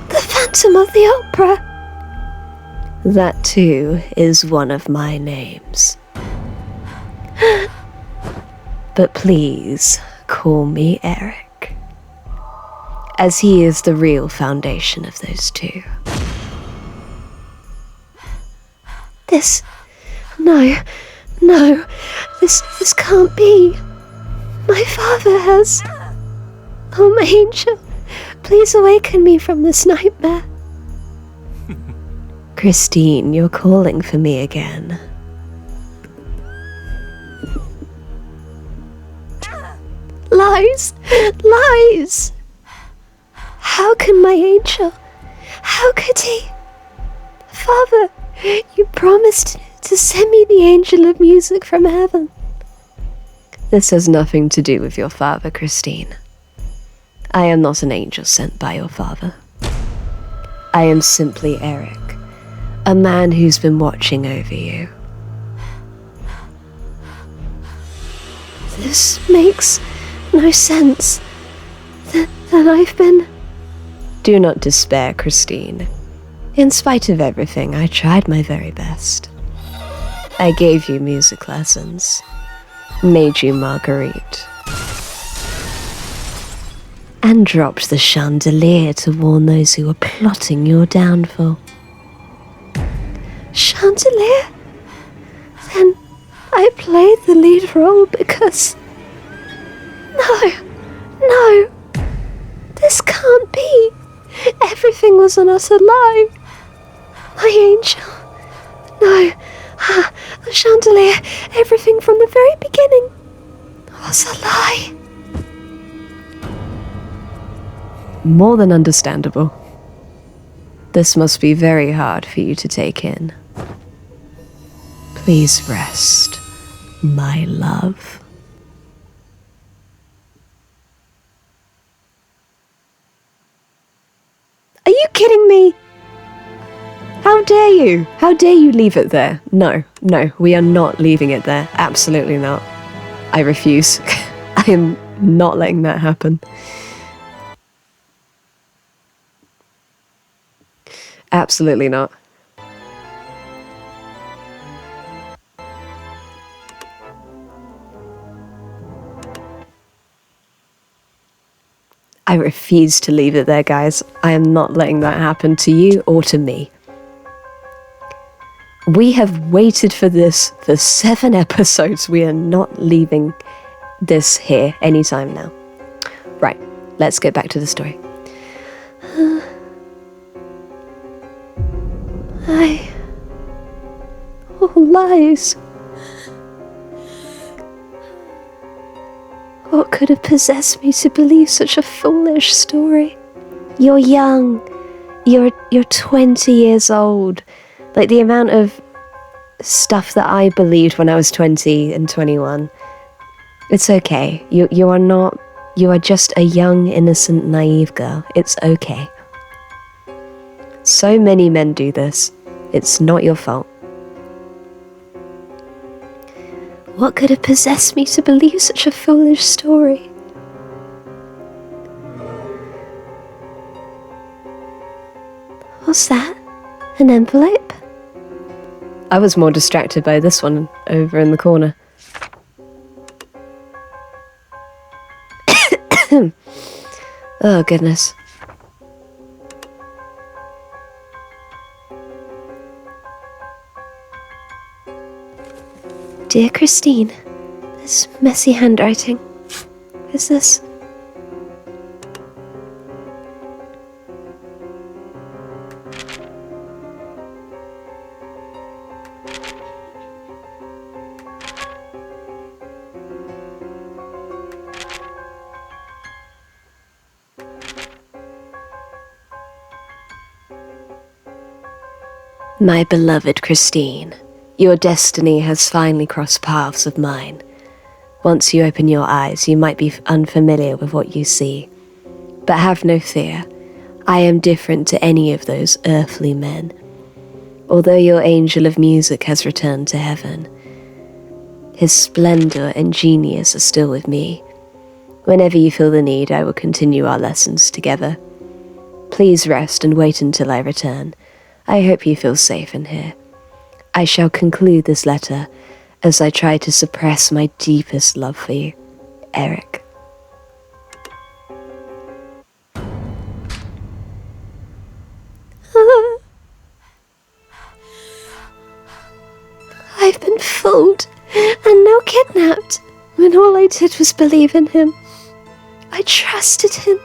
The Phantom of the Opera. That too is one of my names. But please call me Erik, as he is the real foundation of those two. This can't be. My father has... Oh, my angel, please awaken me from this nightmare. Christine, you're calling for me again. Lies! Lies! How can my angel... How could he... Father, you promised to send me the angel of music from heaven. This has nothing to do with your father, Christine. I am not an angel sent by your father. I am simply Erik, a man who's been watching over you. This makes no sense. Then I've been... Do not despair, Christine. In spite of everything, I tried my very best. I gave you music lessons, made you Marguerite, and dropped the chandelier to warn those who were plotting your downfall. Chandelier? Then I played the lead role because... No, this can't be. Everything was an utter lie. My angel. No, the chandelier, everything from the very beginning was a lie. More than understandable. This must be very hard for you to take in. Please rest, my love. Are you kidding me? How dare you? How dare you leave it there? No, we are not leaving it there. Absolutely not. I refuse. I am not letting that happen. Absolutely not. I refuse to leave it there, guys. I am not letting that happen to you or to me. We have waited for this for 7 episodes. We are not leaving this here anytime now. Right, let's get back to the story. All lies. What could have possessed me to believe such a foolish story? You're young. You're 20 years old. Like, the amount of stuff that I believed when I was 20 and 21. It's okay. You are not... You are just a young, innocent, naive girl. It's okay. So many men do this. It's not your fault. What could have possessed me to believe such a foolish story? What's that? An envelope? I was more distracted by this one over in the corner. Oh, goodness. Dear Christine, this messy handwriting. Is this... My beloved Christine, your destiny has finally crossed paths of mine. Once you open your eyes, you might be unfamiliar with what you see. But have no fear, I am different to any of those earthly men. Although your angel of music has returned to heaven, his splendor and genius are still with me. Whenever you feel the need, I will continue our lessons together. Please rest and wait until I return. I hope you feel safe in here. I shall conclude this letter as I try to suppress my deepest love for you, Erik. I've been fooled and now kidnapped when all I did was believe in him. I trusted him.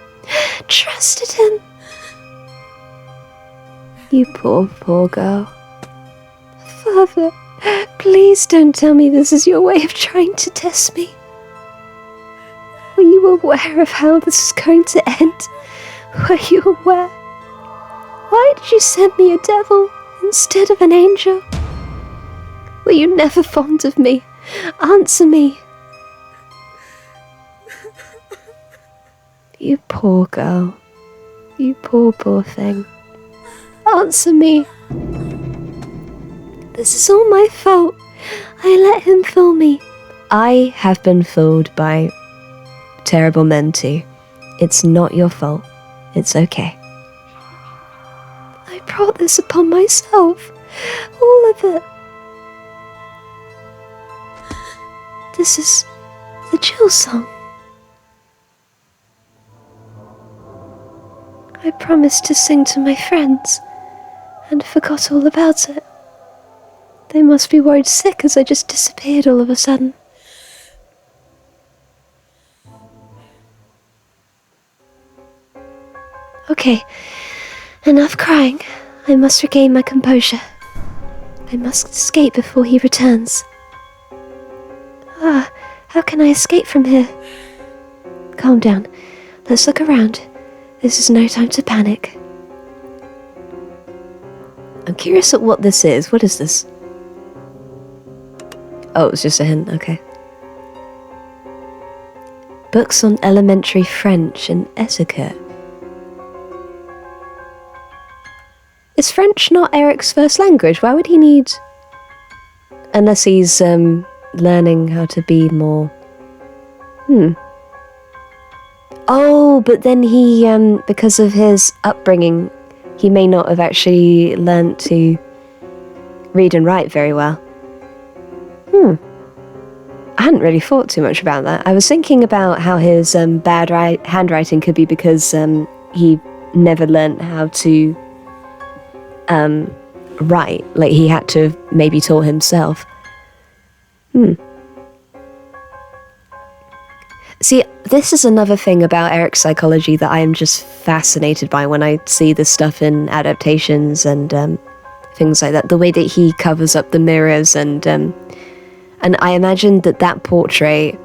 You poor girl. Father, please don't tell me this is your way of trying to test me. Were you aware of how this is going to end? Were you aware? Why did you send me a devil instead of an angel? Were you never fond of me? Answer me. You poor girl. You poor thing. Answer me. This is all my fault. I let him fool me. I have been fooled by terrible men too. It's not your fault. It's okay. I brought this upon myself. All of it. This is the Jill song. I promised to sing to my friends and forgot all about it. They must be worried sick as I just disappeared all of a sudden. Okay, enough crying. I must regain my composure. I must escape before he returns. How can I escape from here? Calm down. Let's look around. This is no time to panic. I'm curious at what this is. What is this? Oh, it was just a hint. Okay. Books on elementary French and etiquette. Is French not Erik's first language? Why would he need... Unless he's learning how to be more... Oh, but then he, because of his upbringing, he may not have actually learnt to read and write very well. I hadn't really thought too much about that. I was thinking about how his bad handwriting could be because he never learnt how to write. Like, he had to have maybe taught himself. See, this is another thing about Erik's psychology that I am just fascinated by when I see this stuff in adaptations and things like that. The way that he covers up the mirrors and I imagine that portrait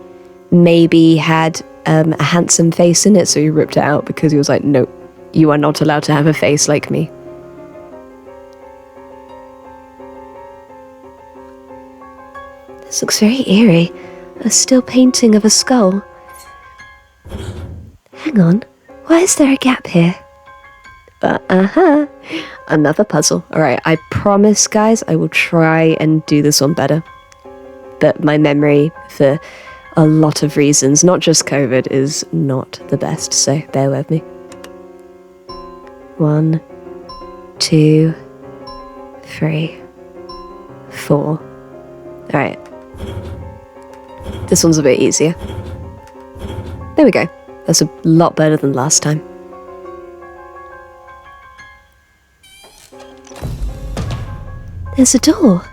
maybe had a handsome face in it, so he ripped it out because he was like, no, you are not allowed to have a face like me. This looks very eerie. A still painting of a skull. Hang on, why is there a gap here? Another puzzle. Alright, I promise, guys, I will try and do this one better. But my memory, for a lot of reasons, not just COVID, is not the best, so bear with me. 1, 2, 3, 4. Alright. This one's a bit easier. There we go. That's a lot better than last time. There's a door.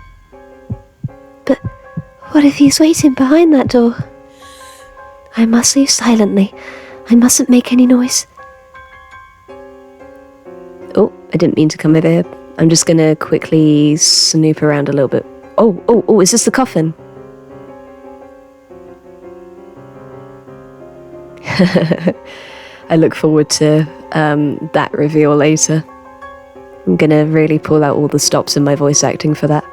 But what if he's waiting behind that door? I must leave silently. I mustn't make any noise. Oh, I didn't mean to come over here. I'm just gonna quickly snoop around a little bit. Oh, is this the coffin? I look forward to that reveal later. I'm gonna really pull out all the stops in my voice acting for that.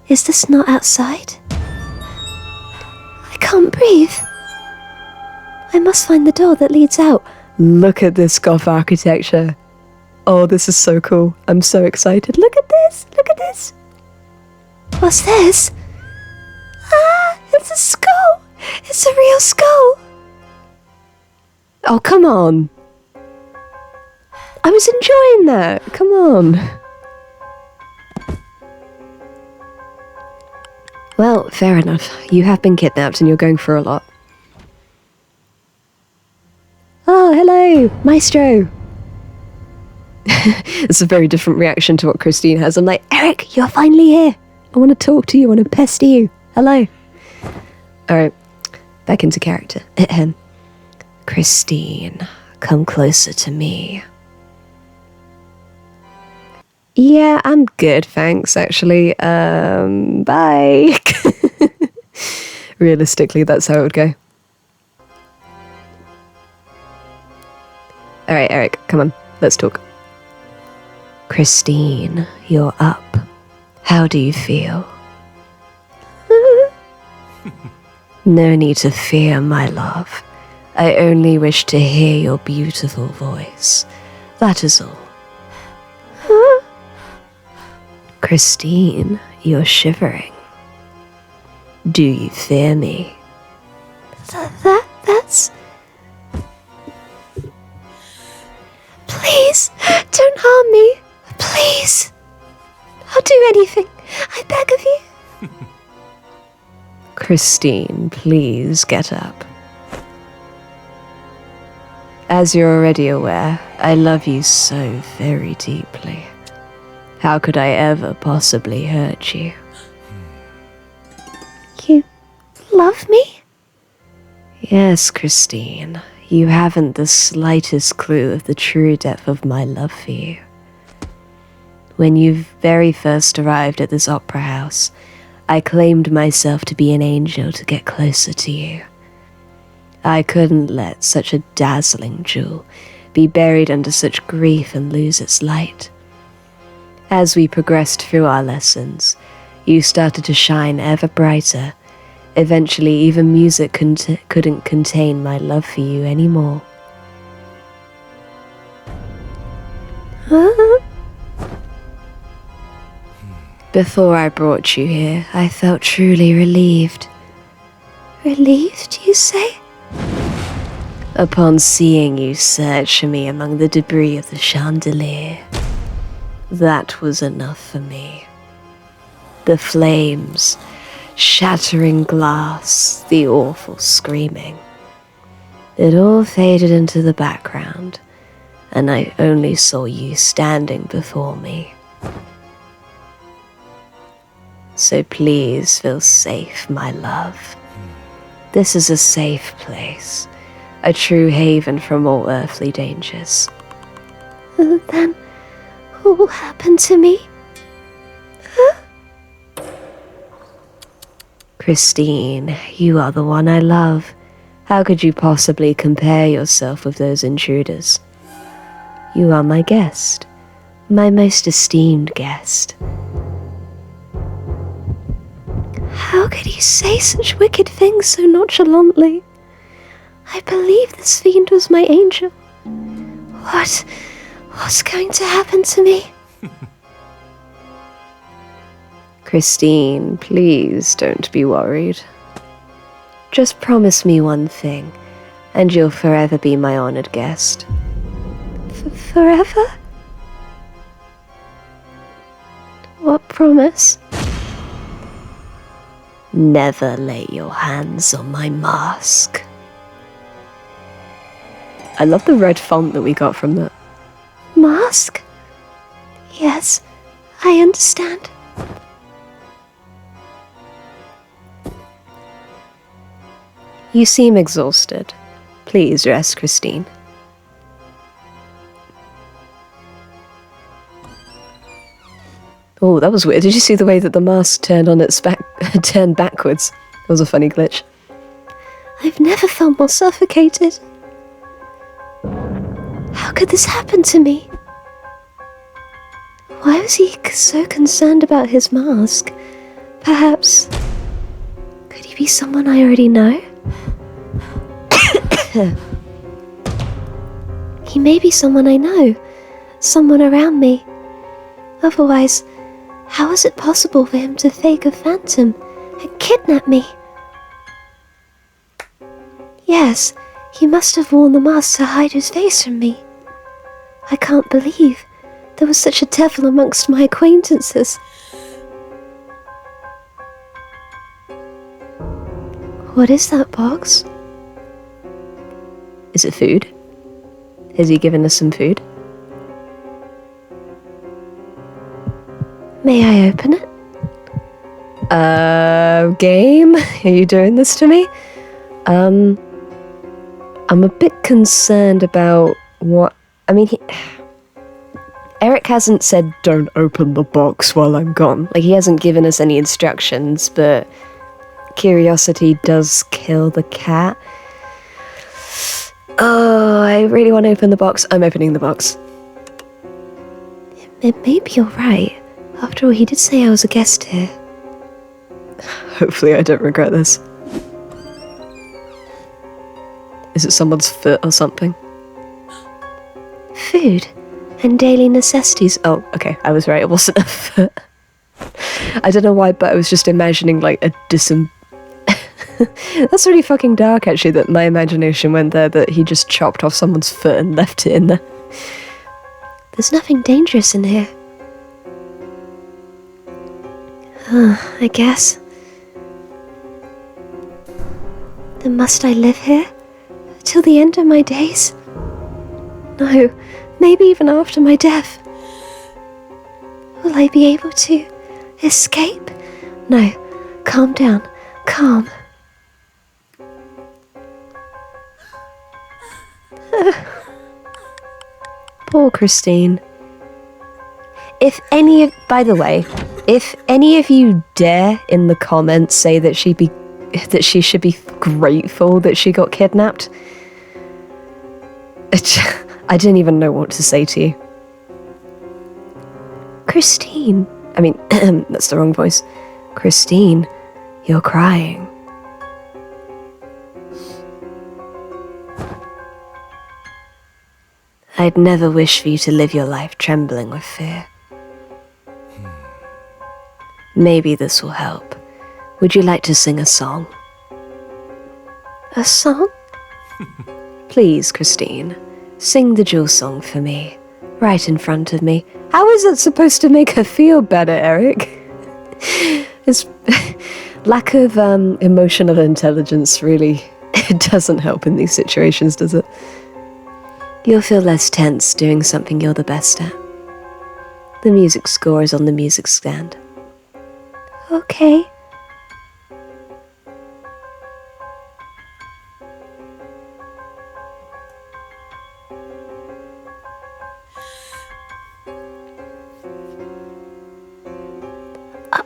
Is this not outside? I can't breathe. I must find the door that leads out. Look at this goth architecture. Oh, this is so cool. I'm so excited. Look at this. Look at this. What's this? Ah, it's a skull. It's a real skull. Oh, come on. I was enjoying that. Come on. Well, fair enough. You have been kidnapped and you're going through a lot. Oh, hello, Maestro. It's a very different reaction to what Christine has. I'm like, Erik, you're finally here. I want to talk to you. I want to pester you. Hello. All right, back into character. Christine, come closer to me. Yeah, I'm good, thanks, actually. Bye. Realistically, that's how it would go. All right, Erik, come on, let's talk. Christine, you're up. How do you feel? No need to fear, my love. I only wish to hear your beautiful voice. That is all. Christine, you're shivering. Do you fear me? That's... Please, don't harm me. Please. I'll do anything. I beg of you. Christine, please get up. As you're already aware, I love you so very deeply. How could I ever possibly hurt you? You love me? Yes, Christine. You haven't the slightest clue of the true depth of my love for you. When you very first arrived at this opera house, I claimed myself to be an angel to get closer to you. I couldn't let such a dazzling jewel be buried under such grief and lose its light. As we progressed through our lessons, you started to shine ever brighter. Eventually, even music couldn't contain my love for you anymore. Before I brought you here, I felt truly relieved. Relieved, you say? Upon seeing you search for me among the debris of the chandelier, that was enough for me. The flames, shattering glass, the awful screaming. It all faded into the background, and I only saw you standing before me. So please feel safe, my love. This is a safe place, a true haven from all earthly dangers. Then, what will happen to me? Christine, you are the one I love. How could you possibly compare yourself with those intruders? You are my guest, my most esteemed guest. How could you say such wicked things so nonchalantly? I believe this fiend was my angel. What's going to happen to me? Christine, please don't be worried. Just promise me one thing, and you'll forever be my honored guest. Forever? What promise? Never lay your hands on my mask. I love the red font that we got from that. Mask? Yes, I understand. You seem exhausted. Please rest, Christine. Oh, that was weird. Did you see the way that the mask turned on its back, turned backwards? That was a funny glitch. I've never felt more suffocated. How could this happen to me? Why was he so concerned about his mask? Perhaps... could he be someone I already know? He may be someone I know. Someone around me. Otherwise, how is it possible for him to fake a phantom and kidnap me? Yes, he must have worn the mask to hide his face from me. I can't believe there was such a devil amongst my acquaintances. What is that box? Is it food? Has he given us some food? May I open it? Game? Are you doing this to me? I'm a bit concerned about what... I mean, Erik hasn't said, don't open the box while I'm gone. Like, he hasn't given us any instructions, but curiosity does kill the cat. Oh, I really want to open the box. I'm opening the box. Maybe you're right. After all, he did say I was a guest here. Hopefully I don't regret this. Is it someone's foot or something? Food and daily necessities. Oh, okay, I was right, it wasn't a foot. I don't know why, but I was just imagining like a That's really fucking dark, actually, that my imagination went there, that he just chopped off someone's foot and left it in there. There's nothing dangerous in here. I guess. Then must I live here? Till the end of my days? No, maybe even after my death. Will I be able to escape? No, calm down, calm. Poor Christine. If any of, by the way, if any of you dare in the comments say that she should be grateful that she got kidnapped, I don't even know what to say to you. Christine. I mean, that's the wrong voice. Christine, you're crying. I'd never wish for you to live your life trembling with fear. Maybe this will help. Would you like to sing a song? A song? Please, Christine, sing the Jewel song for me, right in front of me. How is it supposed to make her feel better, Erik? It's lack of emotional intelligence really it doesn't help in these situations, does it? You'll feel less tense doing something you're the best at. The music score is on the music stand. Okay.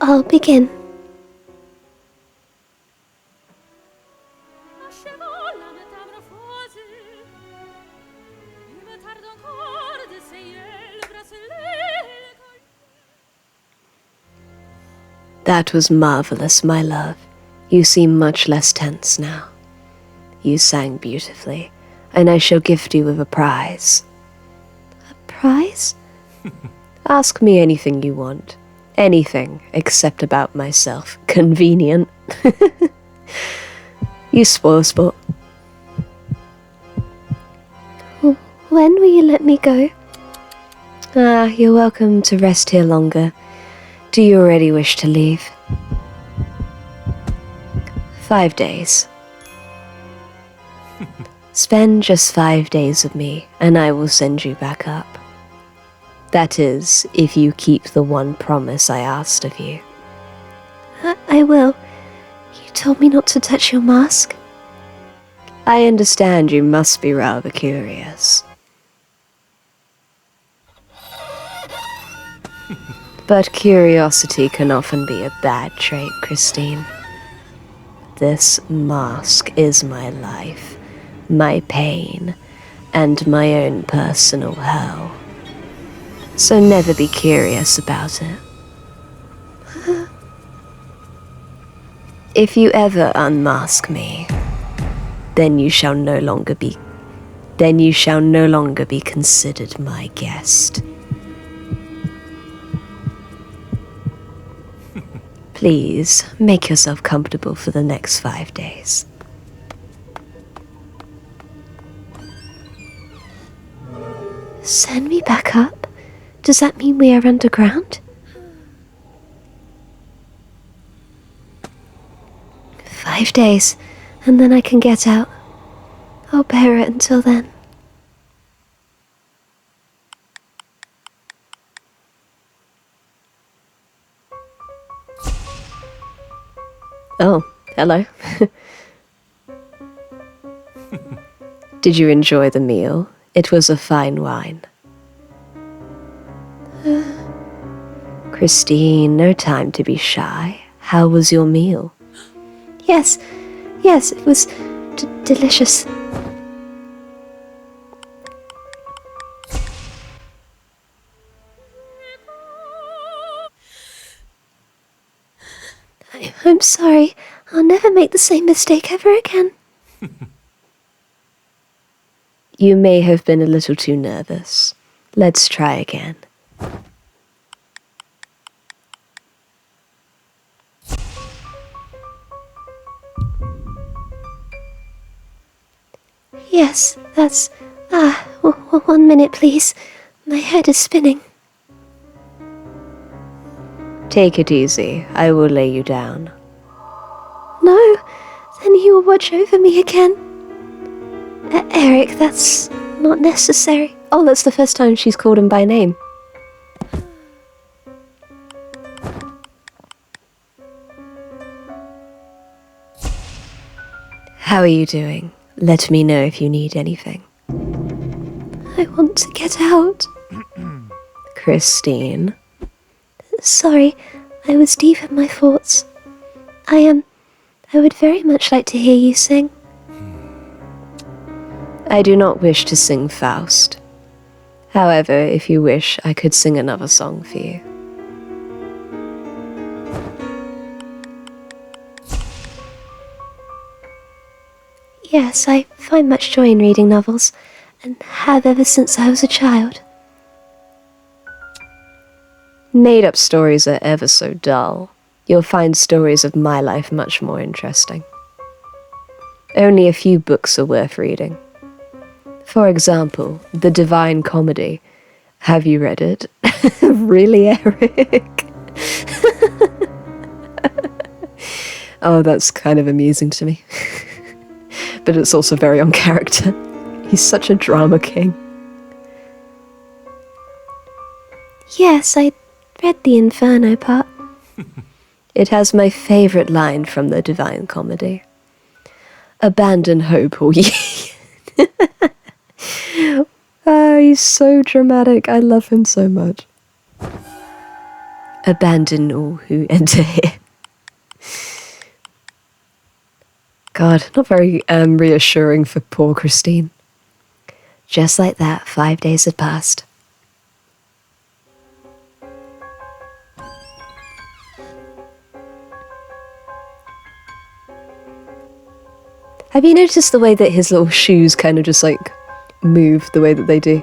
I'll begin. That was marvelous, my love. You seem much less tense now. You sang beautifully, and I shall gift you with a prize. A prize? Ask me anything you want. Anything except about myself. Convenient. You spoil sport. When will you let me go? You're welcome to rest here longer. Do you already wish to leave? 5 days. Spend just 5 days with me, and I will send you back up. That is, if you keep the one promise I asked of you. I will. You told me not to touch your mask. I understand you must be rather curious. But curiosity can often be a bad trait, Christine. This mask is my life, my pain, and my own personal hell. So never be curious about it. If you ever unmask me, then you shall no longer be considered my guest. Please, make yourself comfortable for the next 5 days. Send me back up? Does that mean we are underground? 5 days, and then I can get out. I'll bear it until then. Oh, hello. Did you enjoy the meal? It was a fine wine. Christine, no time to be shy. How was your meal? Yes, it was delicious. I'm sorry. I'll never make the same mistake ever again. You may have been a little too nervous. Let's try again. Yes, that's... 1 minute, please. My head is spinning. Take it easy. I will lay you down. No, then he will watch over me again. Erik, that's not necessary. Oh, that's the first time she's called him by name. How are you doing? Let me know if you need anything. I want to get out. Christine. Sorry, I was deep in my thoughts. I would very much like to hear you sing. I do not wish to sing Faust. However, if you wish, I could sing another song for you. Yes, I find much joy in reading novels, and have ever since I was a child. Made-up stories are ever so dull. You'll find stories of my life much more interesting. Only a few books are worth reading. For example, The Divine Comedy. Have you read it? Really, Erik? Oh, that's kind of amusing to me. But it's also very on character. He's such a drama king. Yes, I read the Inferno part. It has my favourite line from The Divine Comedy. Abandon hope, or ye... Oh, he's so dramatic. I love him so much. Abandon all who enter here. God, not very reassuring for poor Christine. Just like that, 5 days had passed. Have you noticed the way that his little shoes kind of just like move the way that they do?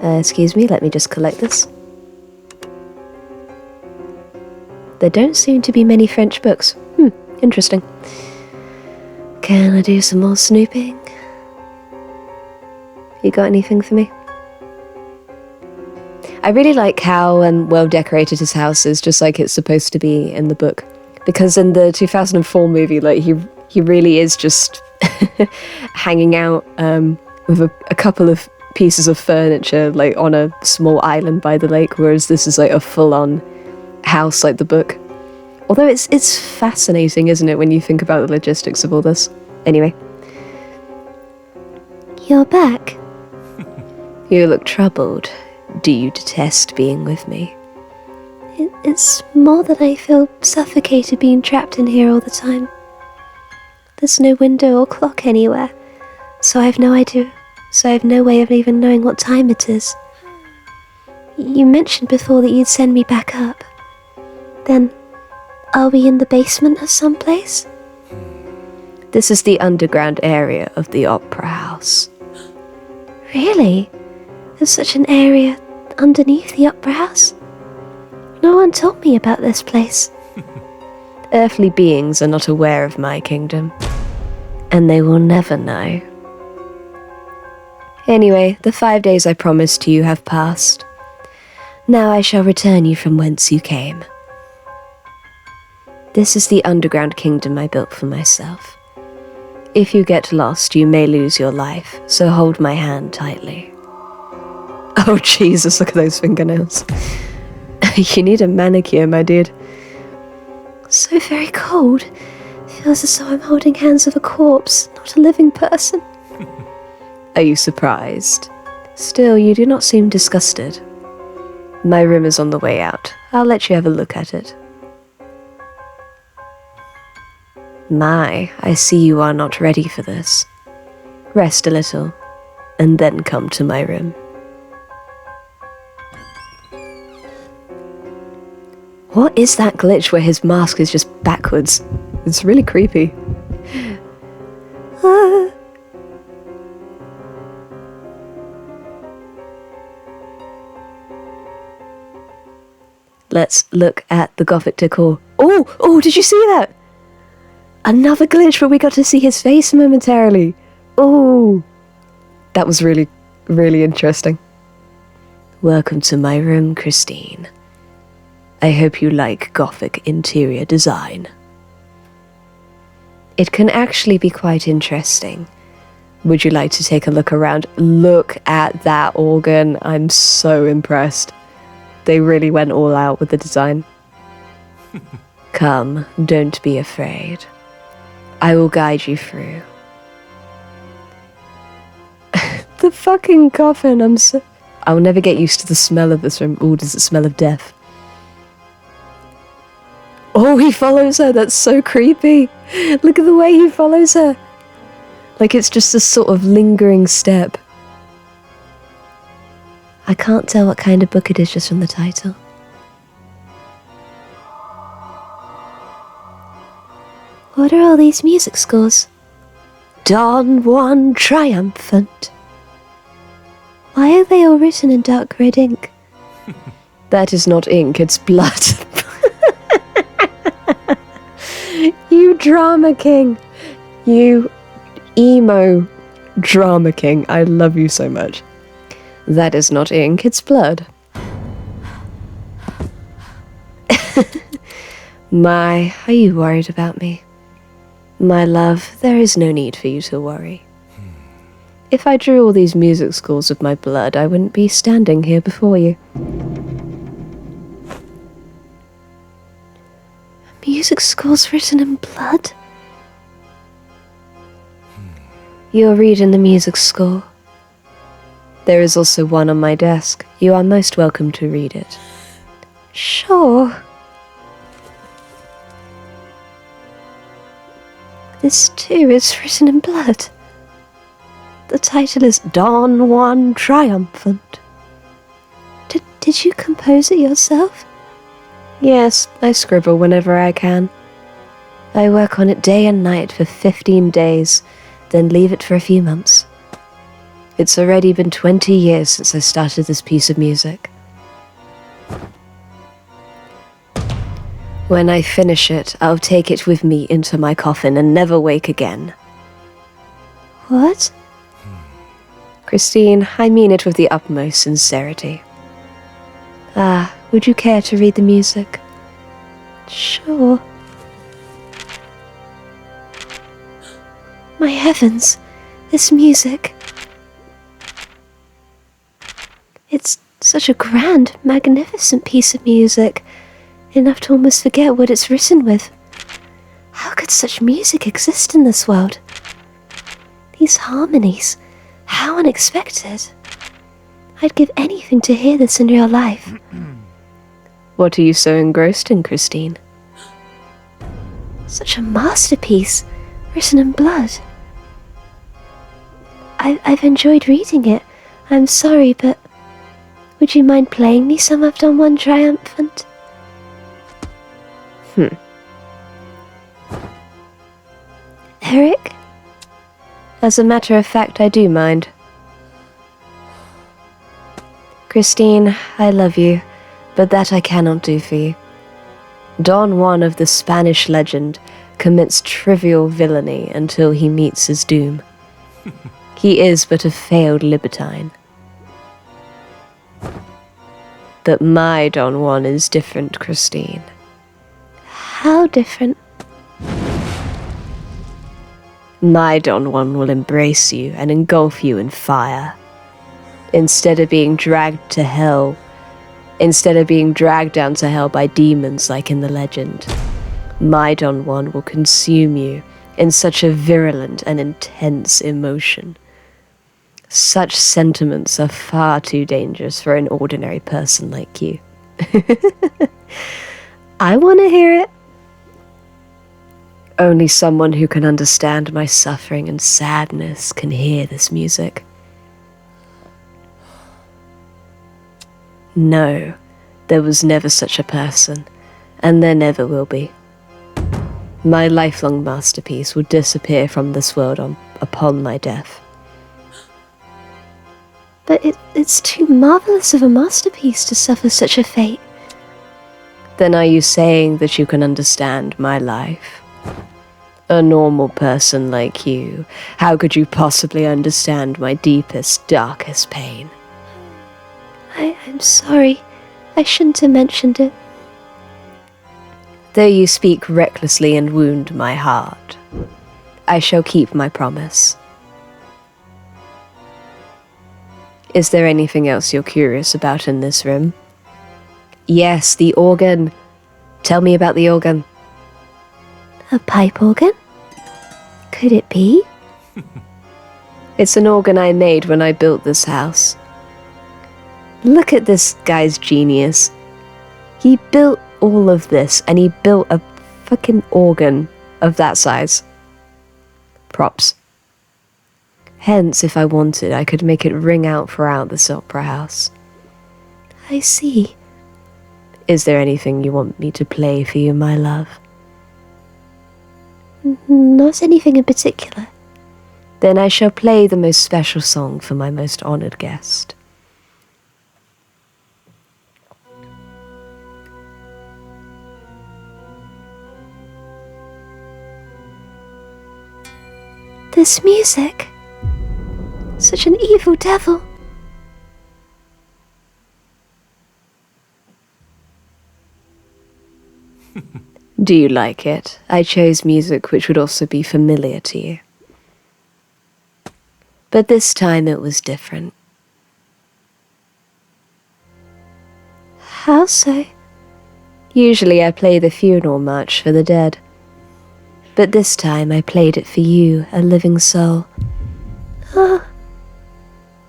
Excuse me, let me just collect this. There don't seem to be many French books. Interesting. Can I do some more snooping? You got anything for me? I really like how well decorated his house is, just like it's supposed to be in the book. Because in the 2004 movie, like he really is just hanging out with a couple of pieces of furniture, like on a small island by the lake, whereas this is like a full-on house, like the book. Although it's fascinating, isn't it, when you think about the logistics of all this? Anyway. You're back. You look troubled. Do you detest being with me? It's more that I feel suffocated being trapped in here all the time. There's no window or clock anywhere, so I have no idea. So I have no way of even knowing what time it is. You mentioned before that you'd send me back up. Then, are we in the basement of someplace? This is the underground area of the opera house. Really? There's such an area underneath the opera house? No one told me about this place. Earthly beings are not aware of my kingdom, and they will never know. Anyway, the 5 days I promised you have passed. Now I shall return you from whence you came. This is the underground kingdom I built for myself. If you get lost, you may lose your life, so hold my hand tightly. Oh Jesus, look at those fingernails. You need a manicure, my dude. So very cold. Feels as though I'm holding hands of a corpse, not a living person. Are you surprised? Still, you do not seem disgusted. My room is on the way out. I'll let you have a look at it. My, I see you are not ready for this. Rest a little, and then come to my room. What is that glitch where his mask is just backwards? It's really creepy. Let's look at the Gothic decor. Oh, did you see that? Another glitch where we got to see his face momentarily. Oh, that was really, really interesting. Welcome to my room, Christine. I hope you like Gothic interior design. It can actually be quite interesting. Would you like to take a look around? Look at that organ. I'm so impressed. They really went all out with the design. Come, don't be afraid. I will guide you through. The fucking coffin, I'll never get used to the smell of this room. Oh, does it smell of death? Oh, he follows her. That's so creepy. Look at the way he follows her. Like it's just a sort of lingering step. I can't tell what kind of book it is just from the title. What are all these music scores? Don Juan Triumphant. Why are they all written in dark red ink? That is not ink, it's blood. You drama king. You emo drama king. I love you so much. That is not ink, it's blood. My, are you worried about me? My love, there is no need for you to worry. If I drew all these music scores with my blood, I wouldn't be standing here before you. Music scores written in blood? You're reading the music score. There is also one on my desk. You are most welcome to read it. Sure. This too is written in blood. The title is Don Juan Triumphant. Did you compose it yourself? Yes, I scribble whenever I can. I work on it day and night for 15 days, then leave it for a few months. It's already been 20 years since I started this piece of music. When I finish it, I'll take it with me into my coffin and never wake again. What? Christine, I mean it with the utmost sincerity. Would you care to read the music? Sure. My heavens, this music. It's such a grand, magnificent piece of music, enough to almost forget what it's written with. How could such music exist in this world? These harmonies, how unexpected. I'd give anything to hear this in real life. What are you so engrossed in, Christine? Such a masterpiece, written in blood. I've enjoyed reading it. I'm sorry, but would you mind playing me some of Don Juan Triumphant? Erik? As a matter of fact, I do mind. Christine, I love you, but that I cannot do for you. Don Juan of the Spanish legend commits trivial villainy until he meets his doom. He is but a failed libertine. But my Don Juan is different, Christine. How different? My Don Juan will embrace you and engulf you in fire. Instead of being dragged to hell, instead of being dragged down to hell by demons like in the legend, my Don Juan will consume you in such a virulent and intense emotion. Such sentiments are far too dangerous for an ordinary person like you. I want to hear it. Only someone who can understand my suffering and sadness can hear this music. No, there was never such a person, and there never will be. My lifelong masterpiece will disappear from this world upon my death. But it's too marvelous of a masterpiece to suffer such a fate. Then are you saying that you can understand my life? A normal person like you, how could you possibly understand my deepest, darkest pain? I'm sorry. I shouldn't have mentioned it. Though you speak recklessly and wound my heart, I shall keep my promise. Is there anything else you're curious about in this room? Yes, the organ. Tell me about the organ. A pipe organ? Could it be? It's an organ I made when I built this house. Look at this guy's genius. He built all of this, and he built a fucking organ of that size. Props. Hence, if I wanted, I could make it ring out throughout this opera house. I see. Is there anything you want me to play for you, my love? Not anything in particular. Then I shall play the most special song for my most honored guest. This music. Such an evil devil. Do you like it? I chose music which would also be familiar to you. But this time it was different. How so? Usually I play the funeral march for the dead. But this time I played it for you, a living soul. Ah.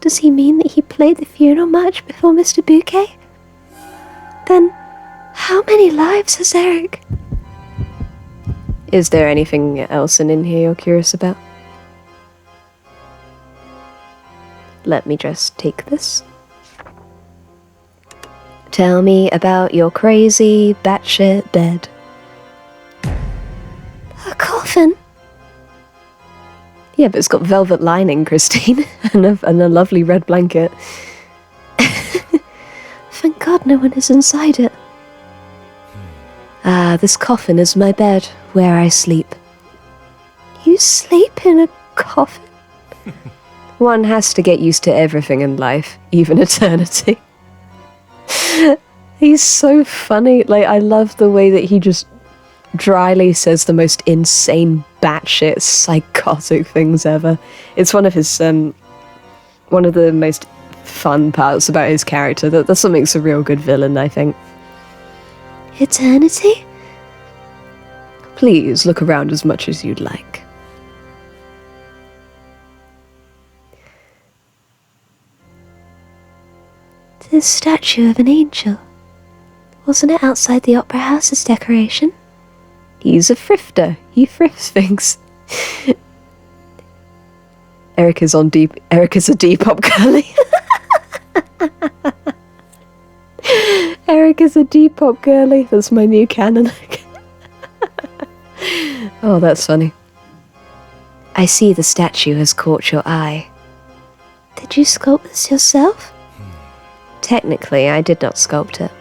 Does he mean that he played the funeral march before Mr. Bouquet? Then, how many lives has Erik? Is there anything else in here you're curious about? Let me just take this. Tell me about your crazy batshit bed. A coffin? Yeah, but it's got velvet lining, Christine, and a lovely red blanket. Thank God no one is inside it. Ah, this coffin is my bed, where I sleep. You sleep in a coffin? One has to get used to everything in life, even eternity. He's so funny. Like, I love the way that he just dryly says the most insane, batshit, psychotic things ever. It's one of his, one of the most fun parts about his character. That's what makes a real good villain, I think. Eternity? Please look around as much as you'd like. This statue of an angel. Wasn't it outside the Opera House as decoration? He's a thrifter. He thrifts things. Erik is a Depop girly. Erik is a Depop girly. That's my new canon. Oh, that's funny. I see the statue has caught your eye. Did you sculpt this yourself? Technically, I did not sculpt it.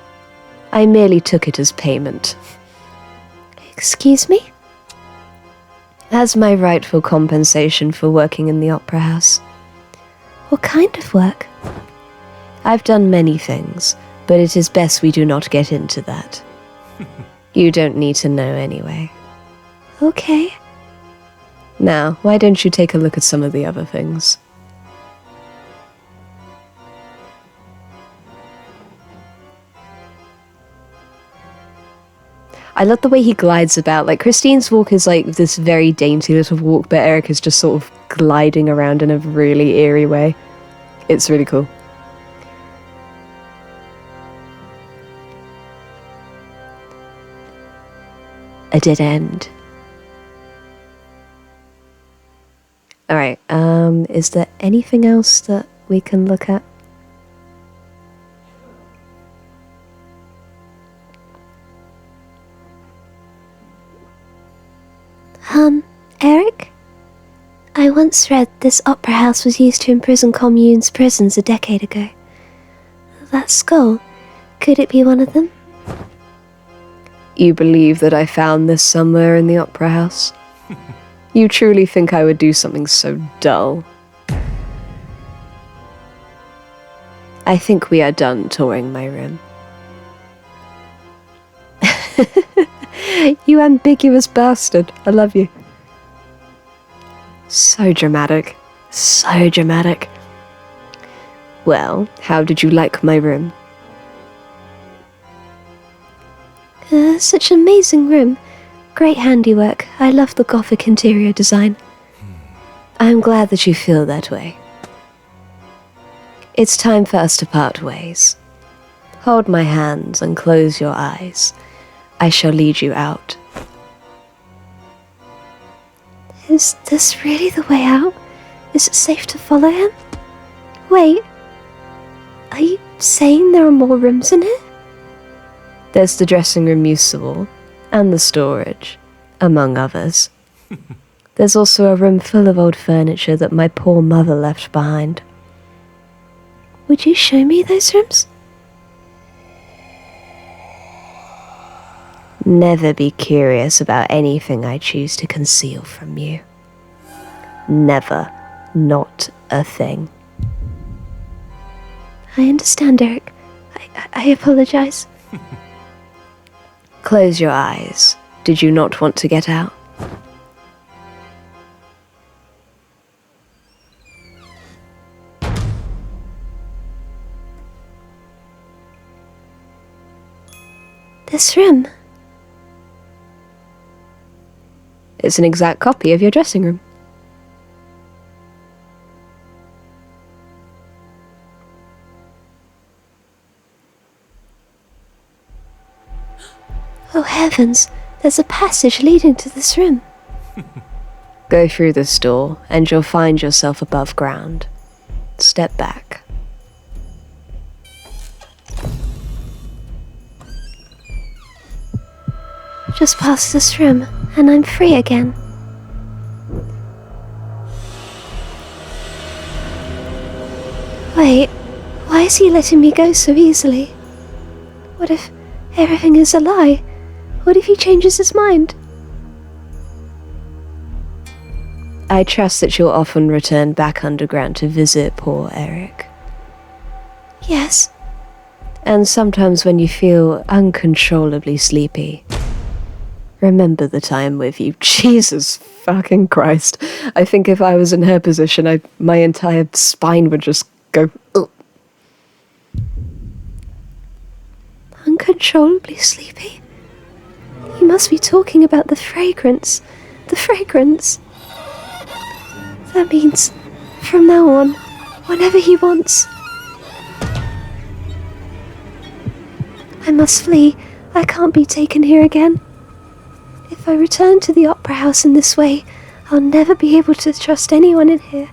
I merely took it as payment. Excuse me? As my rightful compensation for working in the Opera House. What kind of work? I've done many things, but it is best we do not get into that. You don't need to know anyway. Okay. Now, why don't you take a look at some of the other things? I love the way he glides about. Like, Christine's walk is like this very dainty little walk, but Erik is just sort of gliding around in a really eerie way. It's really cool. A dead end. Alright, is there anything else that we can look at? Erik? I once read this opera house was used to imprison communes' prisons a decade ago. That skull, could it be one of them? You believe that I found this somewhere in the opera house? You truly think I would do something so dull? I think we are done touring my room. You ambiguous bastard. I love you. So dramatic. So dramatic. Well, how did you like my room? Such an amazing room. Great handiwork. I love the Gothic interior design. I'm glad that you feel that way. It's time for us to part ways. Hold my hands and close your eyes. I shall lead you out. Is this really the way out? Is it safe to follow him? Wait. Are you saying there are more rooms in here? There's the dressing room you saw, and the storage, among others. There's also a room full of old furniture that my poor mother left behind. Would you show me those rooms? Never be curious about anything I choose to conceal from you. Never. Not a thing. I understand, Erik. I apologize. Close your eyes. Did you not want to get out? This room. It's an exact copy of your dressing room. Oh heavens, There's a passage leading to this room. Go through this door, and you'll find yourself above ground. Step back. Just past this room, and I'm free again. Wait, why is he letting me go so easily? What if everything is a lie? What if he changes his mind? I trust that you'll often return back underground to visit poor Erik. Yes. And sometimes when you feel uncontrollably sleepy, remember the time with you. Jesus fucking Christ. I think if I was in her position, my entire spine would just go, ugh. Uncontrollably sleepy? You must be talking about the fragrance. The fragrance. That means, from now on, whenever he wants. I must flee. I can't be taken here again. If I return to the opera house in this way, I'll never be able to trust anyone in here.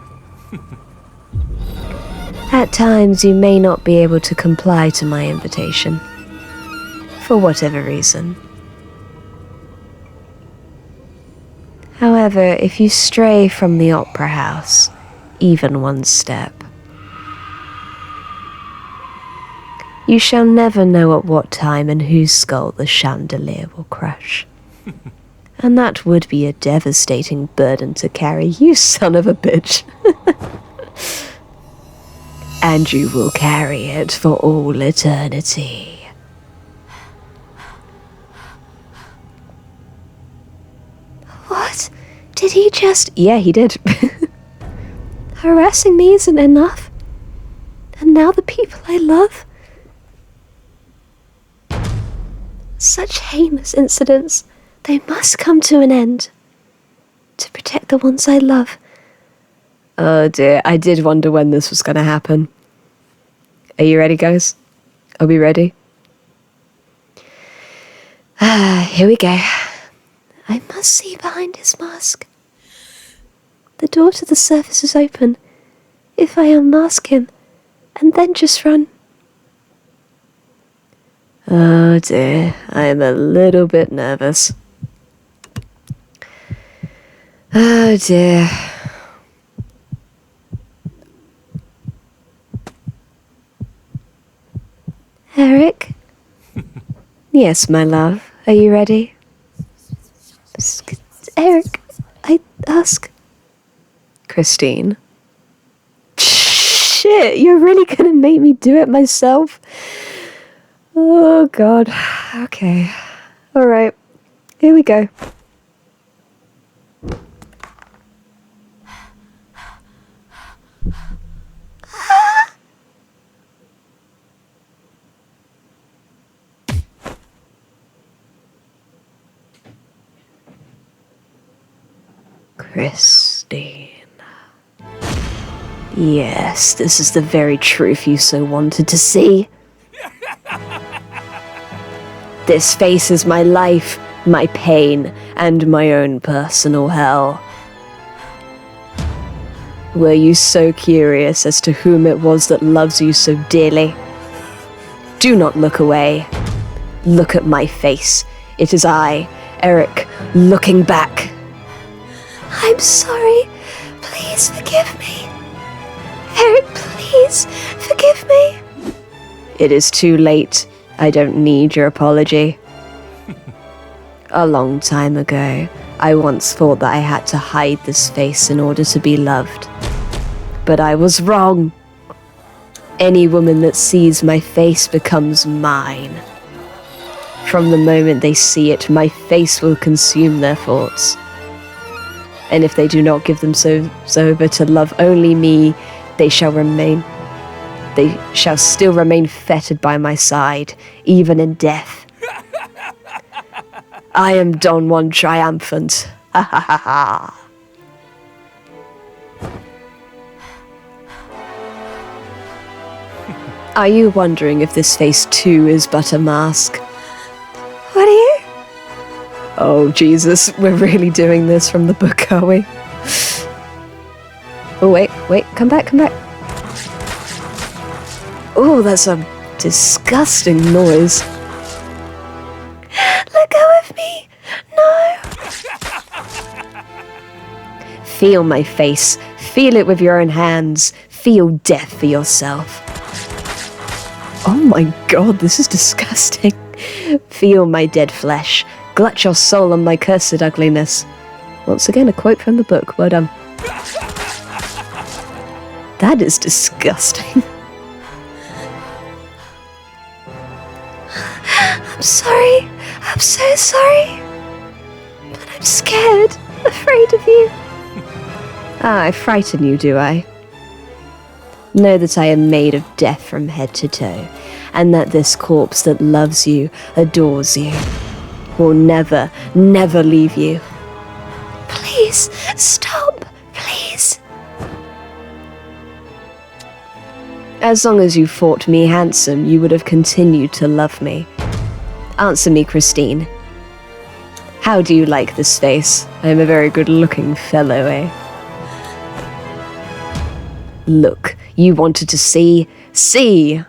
At times you may not be able to comply to my invitation. For whatever reason. However, if you stray from the opera house, even one step, you shall never know at what time and whose skull the chandelier will crush. And that would be a devastating burden to carry, you son of a bitch. And you will carry it for all eternity. What? Did he just... Yeah, he did. Harassing me isn't enough. And now the people I love... Such heinous incidents, they must come to an end. To protect the ones I love. Oh dear, I did wonder when this was going to happen. Are you ready, guys? Are we ready? Here we go. I must see behind his mask. The door to the surface is open. If I unmask him, and then just run. Oh dear, I'm a little bit nervous. Oh dear. Erik? Yes, my love. Are you ready? Erik, I ask... Christine. Shit, you're really gonna make me do it myself? Oh god. Okay. Alright. Here we go. Christine. Yes, this is the very truth you so wanted to see. This face is my life, my pain, and my own personal hell. Were you so curious as to whom it was that loves you so dearly? Do not look away. Look at my face. It is I, Erik, looking back. I'm sorry. Please forgive me. Erik, please forgive me. It is too late. I don't need your apology. A long time ago, I once thought that I had to hide this face in order to be loved. But I was wrong. Any woman that sees my face becomes mine. From the moment they see it, my face will consume their thoughts. And if they do not give themselves over to love only me, they shall still remain fettered by my side, even in death. I am Don Juan triumphant. Ha ha ha ha. Are you wondering if this face too is but a mask? What are you? Oh, Jesus, we're really doing this from the book, are we? Oh, wait, come back. Oh, that's a disgusting noise. Let go of me! No! Feel my face. Feel it with your own hands. Feel death for yourself. Oh my god, this is disgusting. Feel my dead flesh. Glut your soul on my cursed ugliness. Once again, a quote from the book. Well done. That is disgusting. I'm sorry. I'm so sorry. But I'm scared. Afraid of you. Ah, I frighten you, do I? Know that I am made of death from head to toe, and that this corpse that loves you, adores you, will never, never leave you. Please, stop. Please. As long as you thought me handsome, you would have continued to love me. Answer me, Christine. How do you like this face? I am a very good-looking fellow, eh? Look, you wanted to see. See!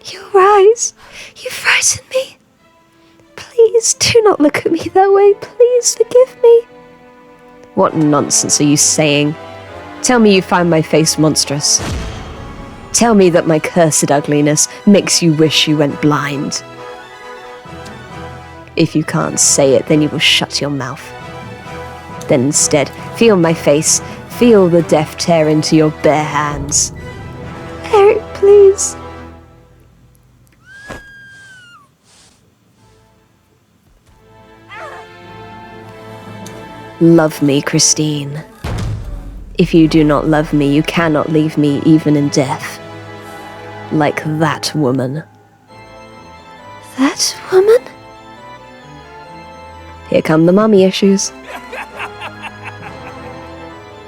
Your eyes. You frighten me. Please do not look at me that way. Please forgive me. What nonsense are you saying? Tell me you find my face monstrous. Tell me that my cursed ugliness makes you wish you went blind. If you can't say it, then you will shut your mouth. Then instead, feel my face. Feel the death tear into your bare hands. Erik, please. Love me, Christine. If you do not love me, you cannot leave me even in death. Like that woman. That woman? Here come the mummy issues.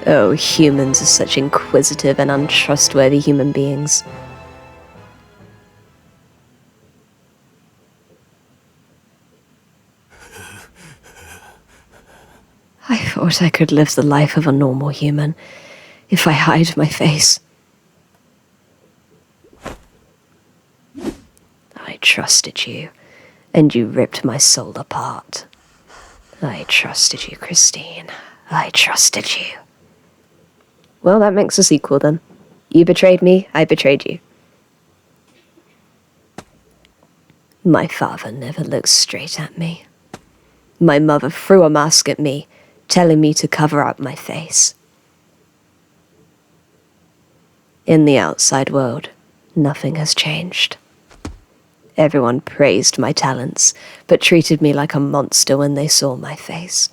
Oh, humans are such inquisitive and untrustworthy human beings. I thought I could live the life of a normal human if I hide my face. I trusted you, and you ripped my soul apart. I trusted you, Christine. I trusted you. Well, that makes a sequel then. You betrayed me, I betrayed you. My father never looked straight at me. My mother threw a mask at me, telling me to cover up my face. In the outside world, nothing has changed. Everyone praised my talents, but treated me like a monster when they saw my face.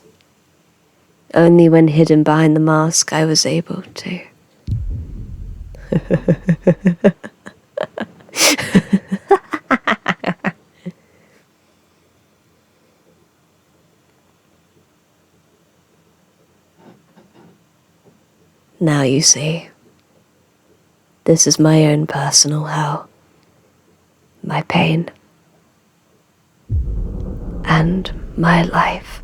Only when hidden behind the mask I was able to. Now you see, this is my own personal hell. My pain. And my life.